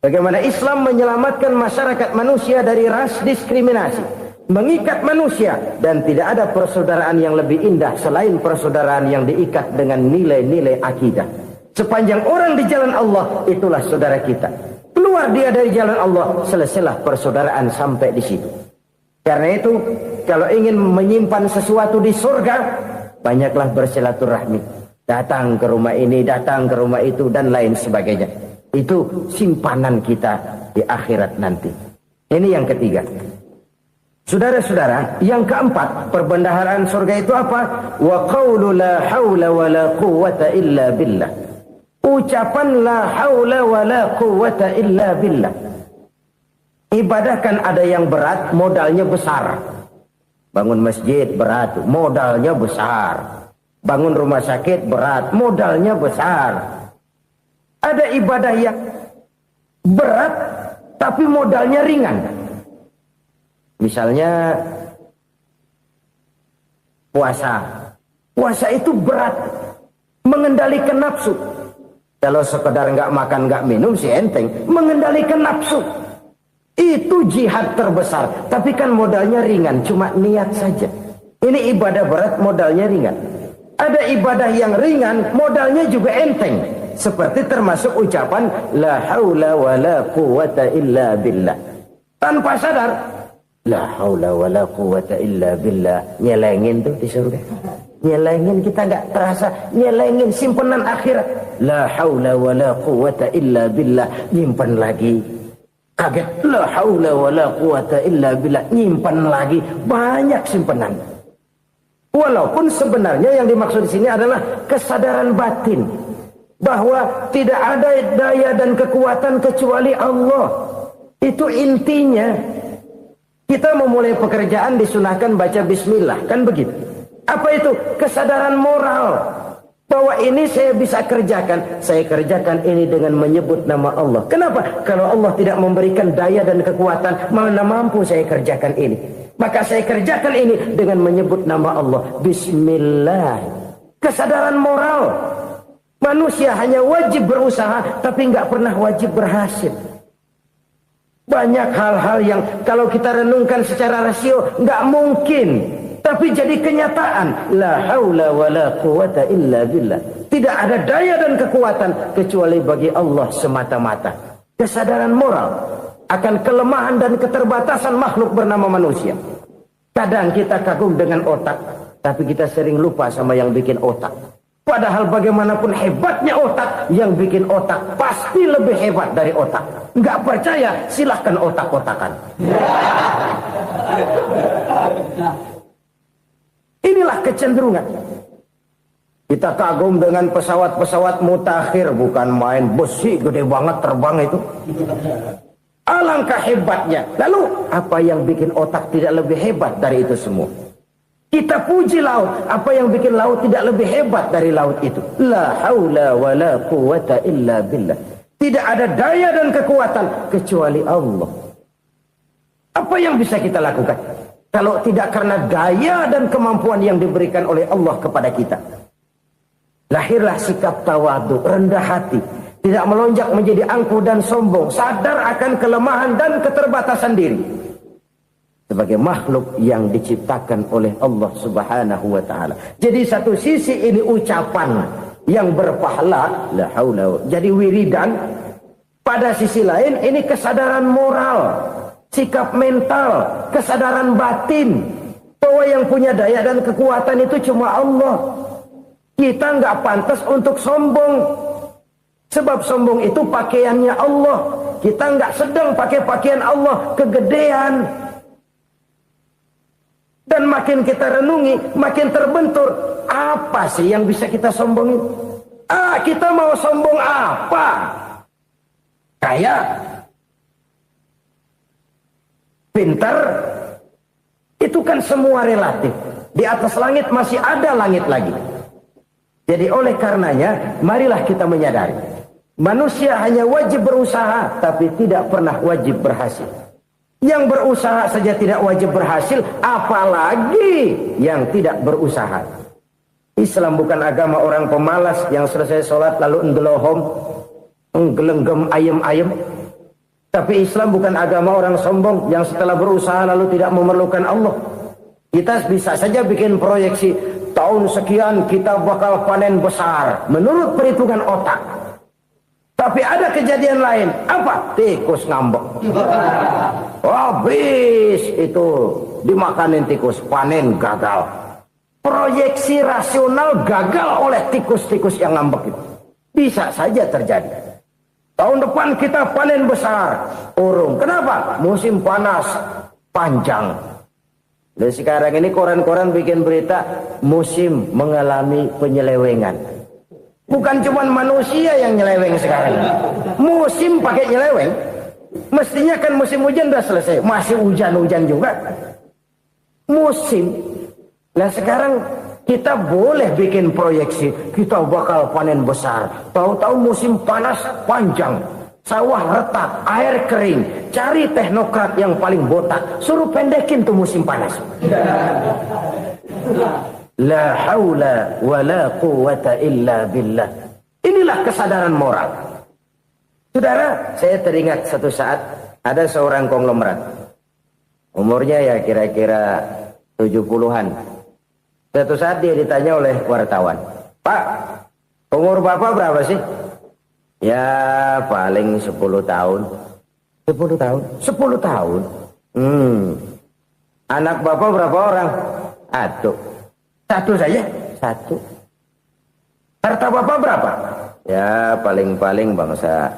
Bagaimana Islam menyelamatkan masyarakat manusia dari ras diskriminasi, mengikat manusia, dan tidak ada persaudaraan yang lebih indah selain persaudaraan yang diikat dengan nilai-nilai akidah. Sepanjang orang di jalan Allah, itulah saudara kita. Keluar dia dari jalan Allah, selesailah persaudaraan sampai di situ. Karena itu, kalau ingin menyimpan sesuatu di surga, banyaklah bersilaturahmi. Datang ke rumah ini, datang ke rumah itu, dan lain sebagainya. Itu simpanan kita di akhirat nanti. Ini yang ketiga. Saudara-saudara, yang keempat, perbendaharaan surga itu apa? Wa qawlu la hawla wa la quwwata illa billah. Ucapan la hawla wa la quwwata illa billah. Ibadah kan ada yang berat, modalnya besar. Bangun masjid berat, modalnya besar. Bangun rumah sakit berat, modalnya besar. Ada ibadah yang berat, tapi modalnya ringan. Misalnya puasa. Puasa itu berat, mengendalikan nafsu. Kalau sekedar nggak makan, nggak minum sih enteng. Mengendalikan nafsu. Itu jihad terbesar. Tapi kan modalnya ringan, cuma niat saja. Ini ibadah berat, modalnya ringan. Ada ibadah yang ringan, modalnya juga enteng. Seperti termasuk ucapan la haula wa la quwwata illa billah. Tanpa sadar, la haula wa la quwwata illa billah. Nyelengin tuh di surga. Nyelengin, kita nggak terasa. Nyelengin simpenan akhirat. La haula wa la quwwata illa billah. Nyimpan lagi. Kaget, la haula wa la quwwata illa billah, nyimpan lagi, banyak simpanan. Walaupun sebenarnya yang dimaksud di sini adalah kesadaran batin bahwa tidak ada daya dan kekuatan kecuali Allah. Itu intinya. Kita memulai pekerjaan disunahkan baca bismillah, kan begitu. Apa itu? Kesadaran moral Bahwa ini saya bisa kerjakan. Saya kerjakan ini dengan menyebut nama Allah. Kenapa? Kalau Allah tidak memberikan daya dan kekuatan, mana mampu saya kerjakan ini. Maka saya kerjakan ini dengan menyebut nama Allah. Bismillah. Kesadaran moral. Manusia hanya wajib berusaha, tapi nggak pernah wajib berhasil. Banyak hal-hal yang kalau kita renungkan secara rasio nggak mungkin. Tapi jadi kenyataan. La haula wa la quwata illa billah. Tidak ada daya dan kekuatan kecuali bagi Allah semata-mata. Kesadaran moral akan kelemahan dan keterbatasan makhluk bernama manusia. Kadang kita kagum dengan otak, tapi kita sering lupa sama yang bikin otak. Padahal bagaimanapun hebatnya otak, yang bikin otak pasti lebih hebat dari otak. Nggak percaya, silahkan otak-otakan. Inilah kecenderungan. Kita kagum dengan pesawat-pesawat mutakhir, bukan main, besi gede banget terbang itu. Alangkah hebatnya. Lalu apa yang bikin otak tidak lebih hebat dari itu semua? Kita puji laut. Apa yang bikin laut tidak lebih hebat dari laut itu? La haula wa la quwata illa billah. Tidak ada daya dan kekuatan kecuali Allah. Apa yang bisa kita lakukan? Kalau tidak karena daya dan kemampuan yang diberikan oleh Allah kepada kita. Lahirlah sikap tawadu, rendah hati. Tidak melonjak menjadi angkuh dan sombong. Sadar akan kelemahan dan keterbatasan diri. Sebagai makhluk yang diciptakan oleh Allah subhanahu wa ta'ala. Jadi satu sisi ini ucapan yang berpahala. La haula. Jadi wiridan. Pada sisi lain ini kesadaran moral. Sikap mental, kesadaran batin, bahwa yang punya daya dan kekuatan itu cuma Allah. Kita nggak pantas untuk sombong, sebab sombong itu pakaiannya Allah. Kita nggak sedang pakai pakaian Allah, kegedean. Dan makin kita renungi, makin terbentur. Apa sih yang bisa kita sombongin? Kita mau sombong apa? Kaya? Pintar, itu kan semua relatif. Di atas langit masih ada langit lagi. Jadi oleh karenanya, marilah kita menyadari. Manusia hanya wajib berusaha, tapi tidak pernah wajib berhasil. Yang berusaha saja tidak wajib berhasil, apalagi yang tidak berusaha. Islam bukan agama orang pemalas yang selesai sholat lalu enggelohom, enggelenggem ayem-ayem. Tapi Islam bukan agama orang sombong yang setelah berusaha lalu tidak memerlukan Allah. Kita bisa saja bikin proyeksi, tahun sekian kita bakal panen besar menurut perhitungan otak. Tapi ada kejadian lain. Apa? Tikus ngambek. Habis itu dimakanin tikus, panen gagal. Proyeksi rasional gagal oleh tikus-tikus yang ngambek itu. Bisa saja terjadi. Tahun depan kita panen besar, urung. Kenapa? Musim panas panjang. Dan sekarang ini koran-koran bikin berita musim mengalami penyelewengan. Bukan cuma manusia yang nyeleweng sekarang. Musim pakai nyeleweng. Mestinya kan musim hujan udah selesai, masih hujan-hujan juga. Musim. Nah sekarang kita boleh bikin proyeksi, kita bakal panen besar. Tahu-tahu musim panas panjang, sawah retak, air kering. Cari teknokrat yang paling botak, suruh pendekin tuh musim panas. La haula wa la quwata illa billah. Inilah kesadaran moral. Saudara, saya teringat satu saat ada seorang konglomerat. Umurnya ya kira-kira 70-an. Suatu saat dia ditanya oleh wartawan, Pak, umur Bapak berapa sih? Ya paling 10 tahun. 10 tahun? 10 tahun? Anak Bapak berapa orang? Satu saja? Satu. Harta Bapak berapa? Ya paling-paling bangsa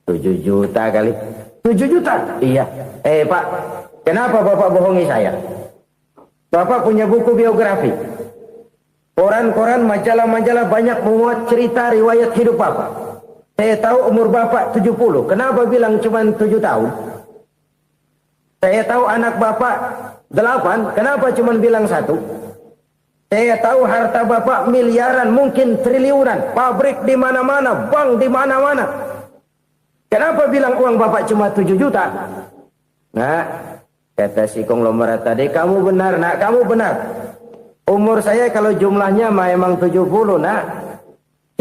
7 juta kali. 7 juta? Iya. Pak, kenapa Bapak bohongi saya? Bapak punya buku biografi. Koran-koran, majalah-majalah banyak memuat cerita riwayat hidup Bapak. Saya tahu umur Bapak 70. Kenapa bilang cuma 7 tahun? Saya tahu anak Bapak 8. Kenapa cuma bilang 1? Saya tahu harta bapak miliaran, mungkin triliunan, pabrik di mana-mana, bank di mana-mana. Kenapa bilang uang bapak cuma 7 juta? Nah, kata si konglomerat tadi, kamu benar nak, kamu benar. Umur saya kalau jumlahnya memang 70 nak.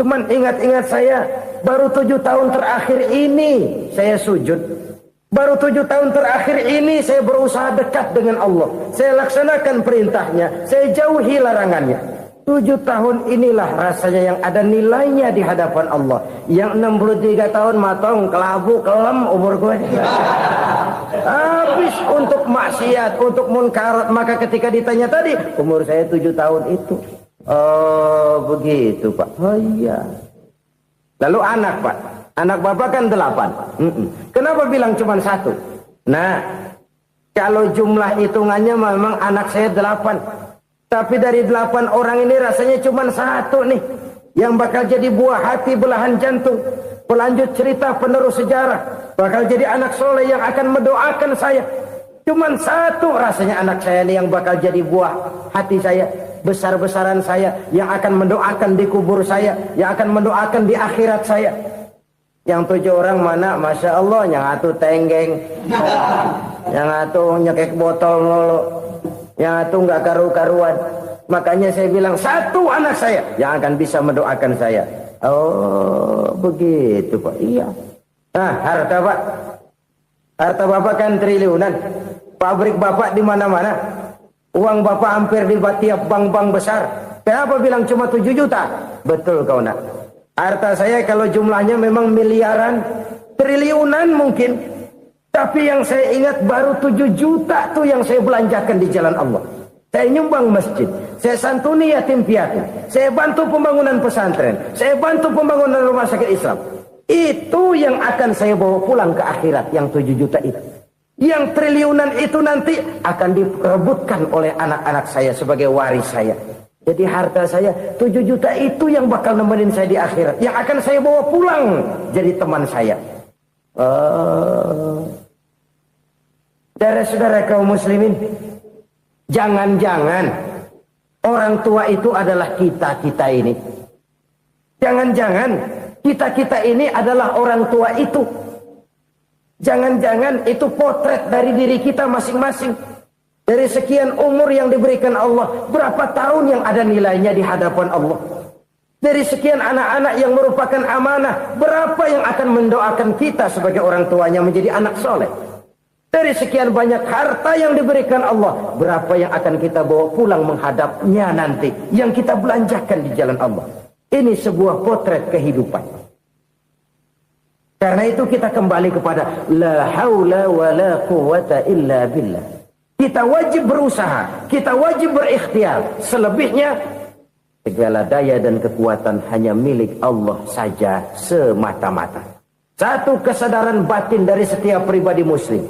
Cuman ingat-ingat saya, baru 7 tahun terakhir ini saya sujud. Baru 7 tahun terakhir ini saya berusaha dekat dengan Allah. Saya laksanakan perintahnya, saya jauhi larangannya. 7 tahun inilah rasanya yang ada nilainya di hadapan Allah. Yang 63 tahun matong, kelabu, kelem umur gue. Habis untuk maksiat, untuk munkarat. Maka ketika ditanya tadi, umur saya 7 tahun itu. Oh begitu Pak. Oh iya. Lalu anak Pak. Anak bapak kan 8. Kenapa bilang cuma 1? Nah, kalau jumlah hitungannya memang anak saya 8. Tapi dari 8 orang ini rasanya cuma 1 nih yang bakal jadi buah hati, belahan jantung, pelanjut cerita, penerus sejarah, bakal jadi anak soleh yang akan mendoakan saya. Cuma 1 rasanya anak saya nih yang bakal jadi buah hati saya, besar-besaran saya, yang akan mendoakan di kubur saya, yang akan mendoakan di akhirat saya. Yang 7 orang mana? Masya Allah, yang 1 tenggeng, yang 1 nyekek botol mulu, yang 1 nggak karu-karuan. Makanya saya bilang 1 anak saya yang akan bisa mendoakan saya. Oh begitu Pak. Iya. Nah harta Pak, harta bapak kan triliunan. Pabrik bapak di mana-mana. Uang bapak hampir di tiap bank-bank besar. Kenapa bilang cuma 7 juta? Betul kau nak. Harta saya kalau jumlahnya memang miliaran, triliunan mungkin. Tapi yang saya ingat baru 7 juta tuh yang saya belanjakan di jalan Allah. Saya nyumbang masjid, saya santuni yatim piatu, saya bantu pembangunan pesantren, saya bantu pembangunan rumah sakit Islam. Itu yang akan saya bawa pulang ke akhirat, yang 7 juta itu. Yang triliunan itu nanti akan diperebutkan oleh anak-anak saya sebagai waris saya. Jadi harta saya 7 juta itu yang bakal nemenin saya di akhirat, yang akan saya bawa pulang jadi teman saya. Saudara-saudara kaum muslimin, jangan-jangan orang tua itu adalah kita-kita ini. Jangan-jangan kita-kita ini adalah orang tua itu. Jangan-jangan itu potret dari diri kita masing-masing. Dari sekian umur yang diberikan Allah, berapa tahun yang ada nilainya di hadapan Allah. Dari sekian anak-anak yang merupakan amanah, berapa yang akan mendoakan kita sebagai orang tuanya menjadi anak soleh. Dari sekian banyak harta yang diberikan Allah, berapa yang akan kita bawa pulang menghadapnya nanti, yang kita belanjakan di jalan Allah. Ini sebuah potret kehidupan. Karena itu kita kembali kepada la haula wa la quwata illa billah. Kita wajib berusaha, kita wajib berikhtiar. Selebihnya, segala daya dan kekuatan hanya milik Allah saja semata-mata. Satu kesadaran batin dari setiap pribadi muslim.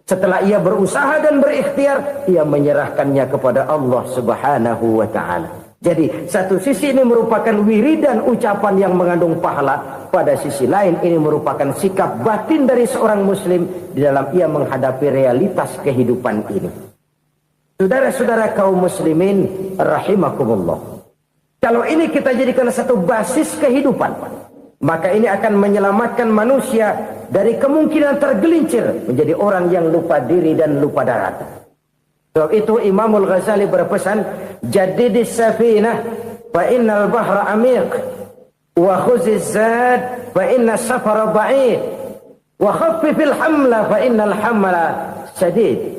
Setelah ia berusaha dan berikhtiar, ia menyerahkannya kepada Allah Subhanahu wa ta'ala. Jadi, satu sisi ini merupakan wiridan ucapan yang mengandung pahala. Pada sisi lain, ini merupakan sikap batin dari seorang muslim di dalam ia menghadapi realitas kehidupan ini. Saudara-saudara kaum muslimin, rahimakumullah. Kalau ini kita jadikan satu basis kehidupan, maka ini akan menyelamatkan manusia dari kemungkinan tergelincir menjadi orang yang lupa diri dan lupa darat. Sebab itu Imamul Ghazali berpesan, jadidis safinah fa innal bahra amiq, wa khuziz zad fa inna safara ba'id, wa khaffifil hamla fa innal hamla syadid.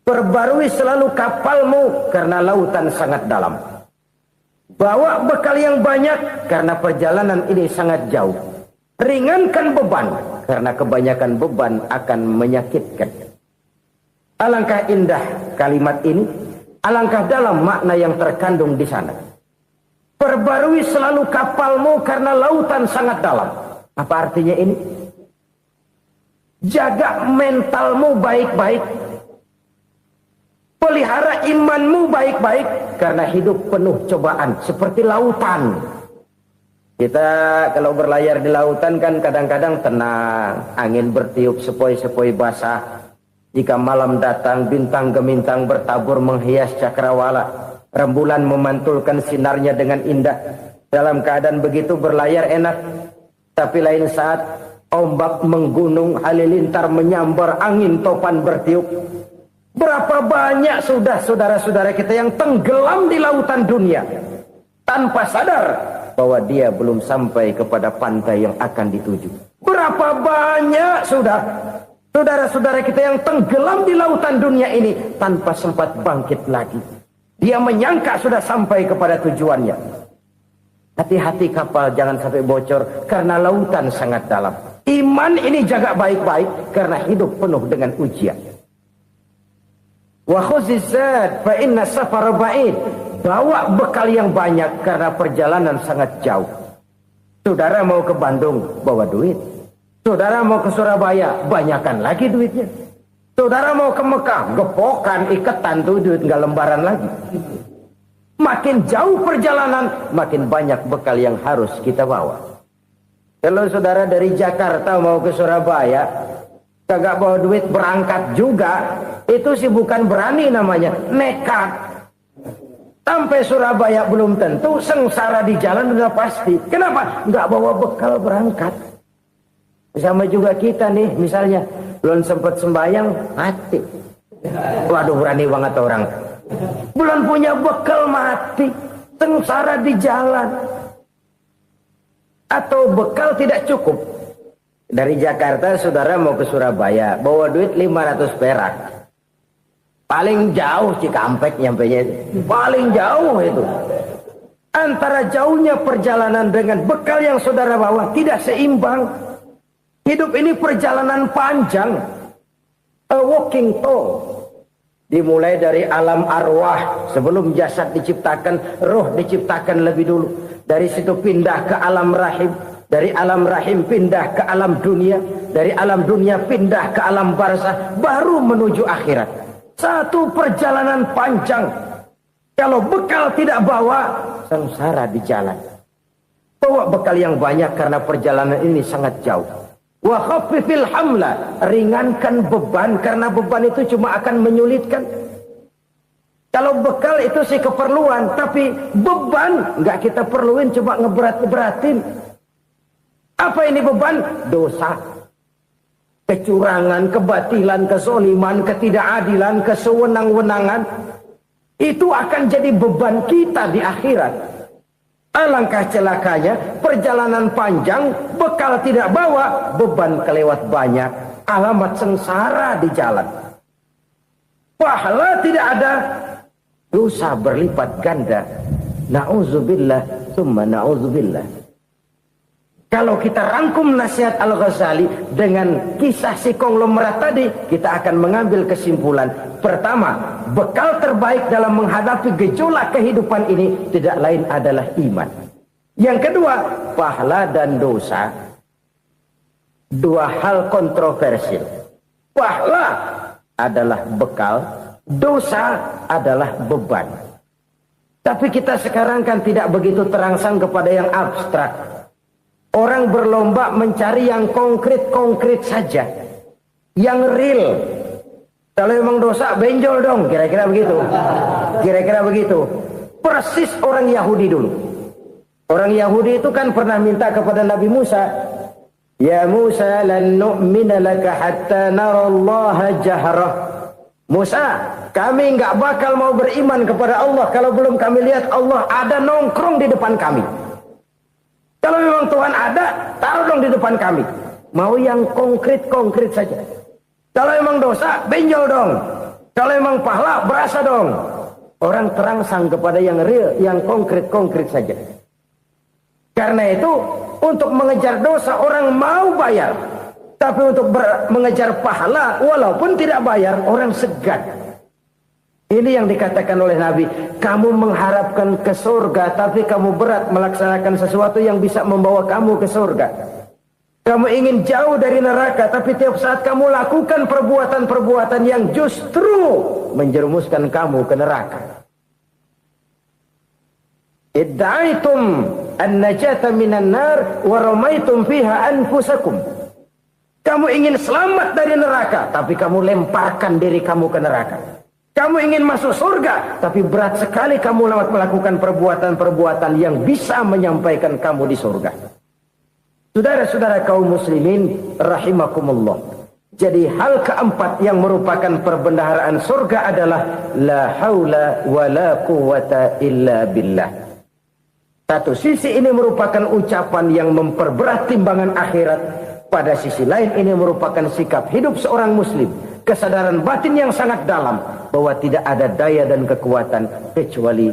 Perbarui selalu kapalmu karena lautan sangat dalam. Bawa bekal yang banyak karena perjalanan ini sangat jauh. Ringankan beban karena kebanyakan beban akan menyakitkan. Alangkah indah kalimat ini, alangkah dalam makna yang terkandung di sana. Perbarui selalu kapalmu karena lautan sangat dalam. Apa artinya ini? Jaga mentalmu baik-baik. Pelihara imanmu baik-baik karena hidup penuh cobaan seperti lautan. Kita kalau berlayar di lautan kan kadang-kadang tenang, angin bertiup sepoi-sepoi basah. Jika malam datang bintang gemintang bertabur menghias cakrawala. Rembulan memantulkan sinarnya dengan indah. Dalam keadaan begitu berlayar enak. Tapi lain saat ombak menggunung, halilintar menyambar, angin topan bertiup. Berapa banyak sudah saudara-saudara kita yang tenggelam di lautan dunia tanpa sadar bahwa dia belum sampai kepada pantai yang akan dituju. Berapa banyak sudah saudara-saudara kita yang tenggelam di lautan dunia ini tanpa sempat bangkit lagi. Dia menyangka sudah sampai kepada tujuannya. Hati-hati kapal jangan sampai bocor karena lautan sangat dalam. Iman ini jaga baik-baik karena hidup penuh dengan ujian. Wa khuzizat fa inna safara ba'id. Bawa bekal yang banyak karena perjalanan sangat jauh. Saudara mau ke Bandung, bawa duit. Saudara mau ke Surabaya, banyakkan lagi duitnya. Saudara mau ke Mekah, gepokan, iketan tuh duit nggak lembaran lagi. Makin jauh perjalanan, makin banyak bekal yang harus kita bawa. Kalau saudara dari Jakarta mau ke Surabaya, kagak bawa duit berangkat juga, itu sih bukan berani namanya, nekat. Sampai Surabaya belum tentu, sengsara di jalan udah pasti. Kenapa? Nggak bawa bekal berangkat. Sama juga kita nih, misalnya belum sempat sembahyang, mati. Waduh, berani banget orang. Belum punya bekal, mati. Sengsara di jalan. Atau bekal tidak cukup. Dari Jakarta saudara mau ke Surabaya, bawa duit 500 perak. Paling jauh Cikampek nyampenya itu. Paling jauh itu. Antara jauhnya perjalanan dengan bekal yang saudara bawa tidak seimbang. Hidup ini perjalanan panjang. A walking tour. Dimulai dari alam arwah. Sebelum jasad diciptakan, roh diciptakan lebih dulu. Dari situ pindah ke alam rahim. Dari alam rahim pindah ke alam dunia. Dari alam dunia pindah ke alam barzah. Baru menuju akhirat. Satu perjalanan panjang. Kalau bekal tidak bawa, sengsara di jalan. Bawa bekal yang banyak karena perjalanan ini sangat jauh. Wa khaffifil hamla, ringankan beban karena beban itu cuma akan menyulitkan. Kalau bekal itu sih keperluan, tapi beban nggak kita perluin, cuma ngeberat-beratin. Apa ini beban? Dosa. Kecurangan, kebatilan, kezoliman, ketidakadilan, kesewenang-wenangan. Itu akan jadi beban kita di akhirat. Alangkah celakanya, perjalanan panjang, bekal tidak bawa, beban kelewat banyak. Alamat sengsara di jalan. Pahala tidak ada, dosa berlipat ganda. Na'udzubillah, summa na'udzubillah. Kalau kita rangkum nasihat Al-Ghazali dengan kisah si konglomerat tadi, kita akan mengambil kesimpulan. Pertama, bekal terbaik dalam menghadapi gejolak kehidupan ini tidak lain adalah iman. Yang kedua, pahala dan dosa. Dua hal kontroversial. Pahala adalah bekal, dosa adalah beban. Tapi kita sekarang kan tidak begitu terangsang kepada yang abstrak. Orang berlomba mencari yang konkret-konkret saja. Yang real. Kalau memang dosa, benjol dong. Kira-kira begitu. Kira-kira begitu. Persis orang Yahudi dulu. Orang Yahudi itu kan pernah minta kepada Nabi Musa. Ya Musa, lan nu'mina laka hatta narallaha jahrah. Musa, kami nggak bakal mau beriman kepada Allah kalau belum kami lihat Allah ada nongkrong di depan kami. Kalau memang Tuhan ada, taruh dong di depan kami. Mau yang konkret-konkret saja. Kalau memang dosa, benjol dong. Kalau memang pahala, berasa dong. Orang terangsang kepada yang real, yang konkret-konkret saja. Karena itu, untuk mengejar dosa, orang mau bayar. Tapi untuk mengejar pahala, walaupun tidak bayar, orang segan. Ini yang dikatakan oleh Nabi, kamu mengharapkan ke surga, tapi kamu berat melaksanakan sesuatu yang bisa membawa kamu ke surga. Kamu ingin jauh dari neraka, tapi tiap saat kamu lakukan perbuatan-perbuatan yang justru menjerumuskan kamu ke neraka. Idda'aitum an-najata minan nar wa ramaitum fiha anfusakum. Kamu ingin selamat dari neraka, tapi kamu lemparkan diri kamu ke neraka. Kamu ingin masuk surga, tapi berat sekali kamu melakukan perbuatan-perbuatan yang bisa menyampaikan kamu di surga. Saudara-saudara kaum muslimin rahimakumullah. Jadi hal keempat yang merupakan perbendaharaan surga adalah la haula wa la quwata illa billah. Satu sisi ini merupakan ucapan yang memperberat timbangan akhirat. Pada sisi lain ini merupakan sikap hidup seorang muslim. Kesadaran batin yang sangat dalam bahwa tidak ada daya dan kekuatan kecuali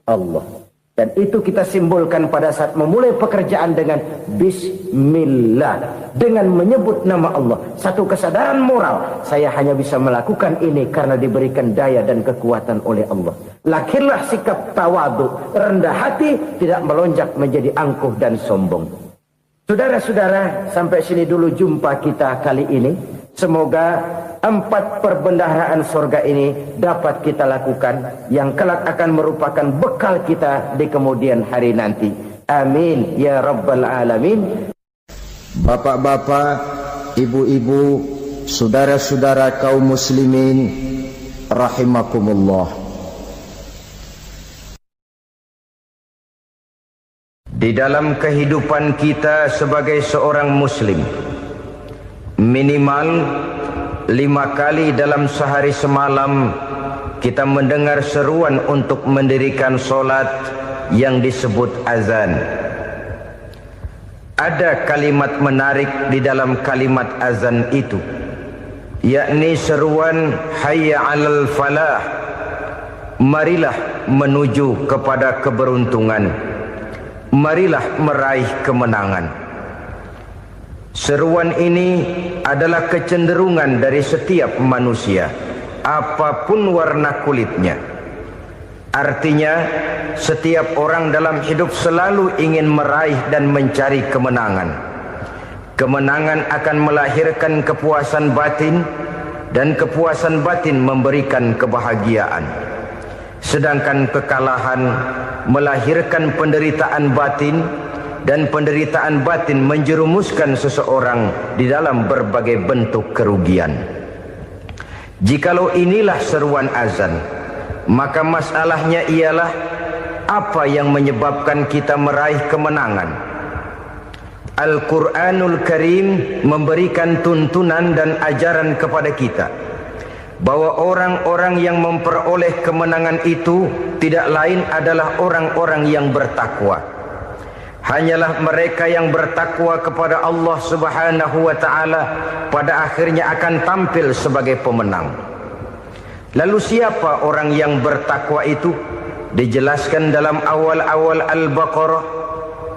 Allah. Dan itu kita simbolkan pada saat memulai pekerjaan dengan bismillah, dengan menyebut nama Allah. Satu kesadaran moral, saya hanya bisa melakukan ini karena diberikan daya dan kekuatan oleh Allah. Lahirlah sikap tawadu, rendah hati, tidak melonjak menjadi angkuh dan sombong. Saudara-saudara, sampai sini dulu jumpa kita kali ini. Semoga 4 perbendaharaan surga ini dapat kita lakukan, yang kelak akan merupakan bekal kita di kemudian hari nanti. Amin ya rabbal alamin. Bapak-bapak, ibu-ibu, saudara-saudara kaum muslimin rahimakumullah. Di dalam kehidupan kita sebagai seorang muslim, minimal 5 kali dalam sehari semalam kita mendengar seruan untuk mendirikan solat yang disebut azan. Ada kalimat menarik di dalam kalimat azan itu, yakni seruan hayya 'alal falah, marilah menuju kepada keberuntungan, marilah meraih kemenangan. Seruan ini adalah kecenderungan dari setiap manusia, apapun warna kulitnya. Artinya, setiap orang dalam hidup selalu ingin meraih dan mencari kemenangan. Kemenangan akan melahirkan kepuasan batin, dan kepuasan batin memberikan kebahagiaan. Sedangkan kekalahan melahirkan penderitaan batin, dan penderitaan batin menjerumuskan seseorang di dalam berbagai bentuk kerugian. Jikalau inilah seruan azan, maka masalahnya ialah apa yang menyebabkan kita meraih kemenangan. Al-Quranul Karim memberikan tuntunan dan ajaran kepada kita bahwa orang-orang yang memperoleh kemenangan itu tidak lain adalah orang-orang yang bertakwa. Hanyalah mereka yang bertakwa kepada Allah Subhanahu wa ta'ala pada akhirnya akan tampil sebagai pemenang. Lalu siapa orang yang bertakwa itu? Dijelaskan dalam awal-awal Al-Baqarah,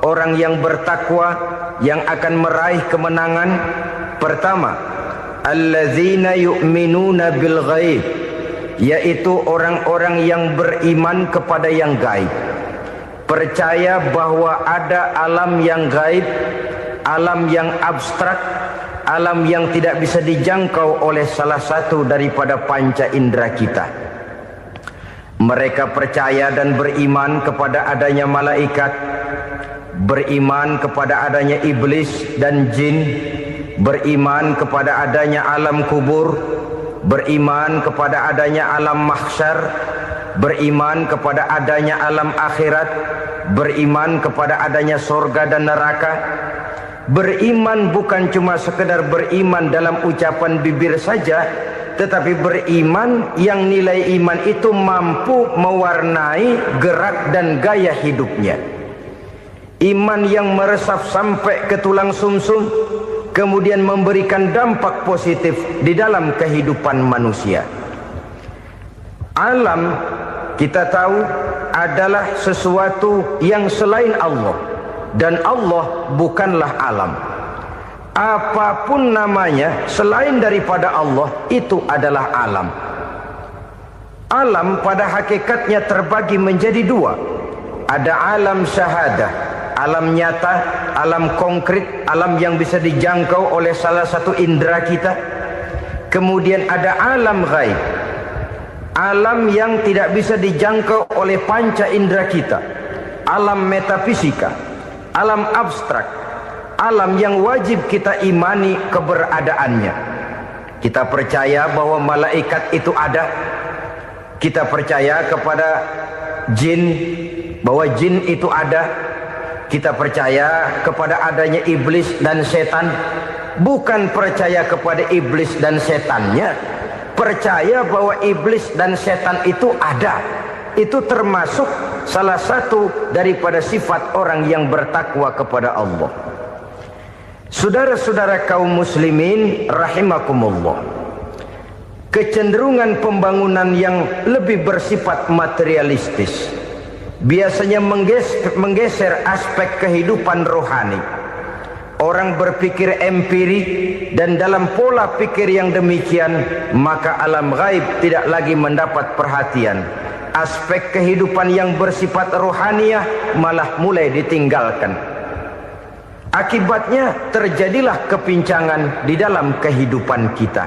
orang yang bertakwa yang akan meraih kemenangan. Pertama, allazina yu'minuna bil ghaib, yaitu orang-orang yang beriman kepada yang gaib. Percaya bahwa ada alam yang gaib, alam yang abstrak, alam yang tidak bisa dijangkau oleh salah satu daripada panca indera kita. Mereka percaya dan beriman kepada adanya malaikat, beriman kepada adanya iblis dan jin, beriman kepada adanya alam kubur, beriman kepada adanya alam mahsyar, beriman kepada adanya alam akhirat, beriman kepada adanya surga dan neraka. Beriman bukan cuma sekedar beriman dalam ucapan bibir saja, tetapi beriman yang nilai iman itu mampu mewarnai gerak dan gaya hidupnya. Iman yang meresap sampai ke tulang sumsum, kemudian memberikan dampak positif di dalam kehidupan manusia. Alam, kita tahu, adalah sesuatu yang selain Allah, dan Allah bukanlah alam. Apapun namanya selain daripada Allah, itu adalah alam. Alam pada hakikatnya terbagi menjadi 2. Ada alam syahadah, alam nyata, alam konkret, alam yang bisa dijangkau oleh salah satu indera kita. Kemudian ada alam ghaib, alam yang tidak bisa dijangkau oleh panca indera kita, alam metafisika, alam abstrak, alam yang wajib kita imani keberadaannya. Kita percaya bahwa malaikat itu ada, Kita percaya kepada jin, bahwa jin itu ada. Kita percaya kepada adanya iblis dan setan. Bukan percaya kepada iblis dan setannya, percaya bahwa iblis dan setan itu ada. Itu termasuk salah satu daripada sifat orang yang bertakwa kepada Allah. Saudara-saudara kaum muslimin rahimakumullah, kecenderungan pembangunan yang lebih bersifat materialistis biasanya menggeser aspek kehidupan rohani. Orang berpikir empiri, dan dalam pola pikir yang demikian maka alam gaib tidak lagi mendapat perhatian. Aspek kehidupan yang bersifat rohaniah malah mulai ditinggalkan. Akibatnya terjadilah kepincangan di dalam kehidupan kita.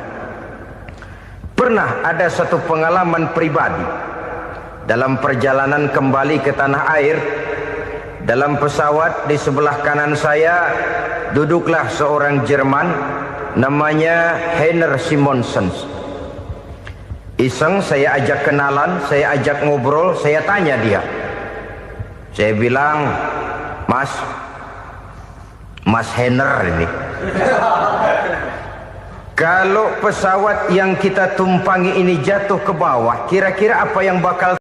Pernah ada satu pengalaman pribadi dalam perjalanan kembali ke tanah air. Dalam pesawat di sebelah kanan saya duduklah seorang Jerman namanya Heiner Simonsen. Iseng saya ajak kenalan, saya ajak ngobrol, saya tanya dia. Saya bilang, Mas Heiner ini, kalau pesawat yang kita tumpangi ini jatuh ke bawah, kira-kira apa yang bakal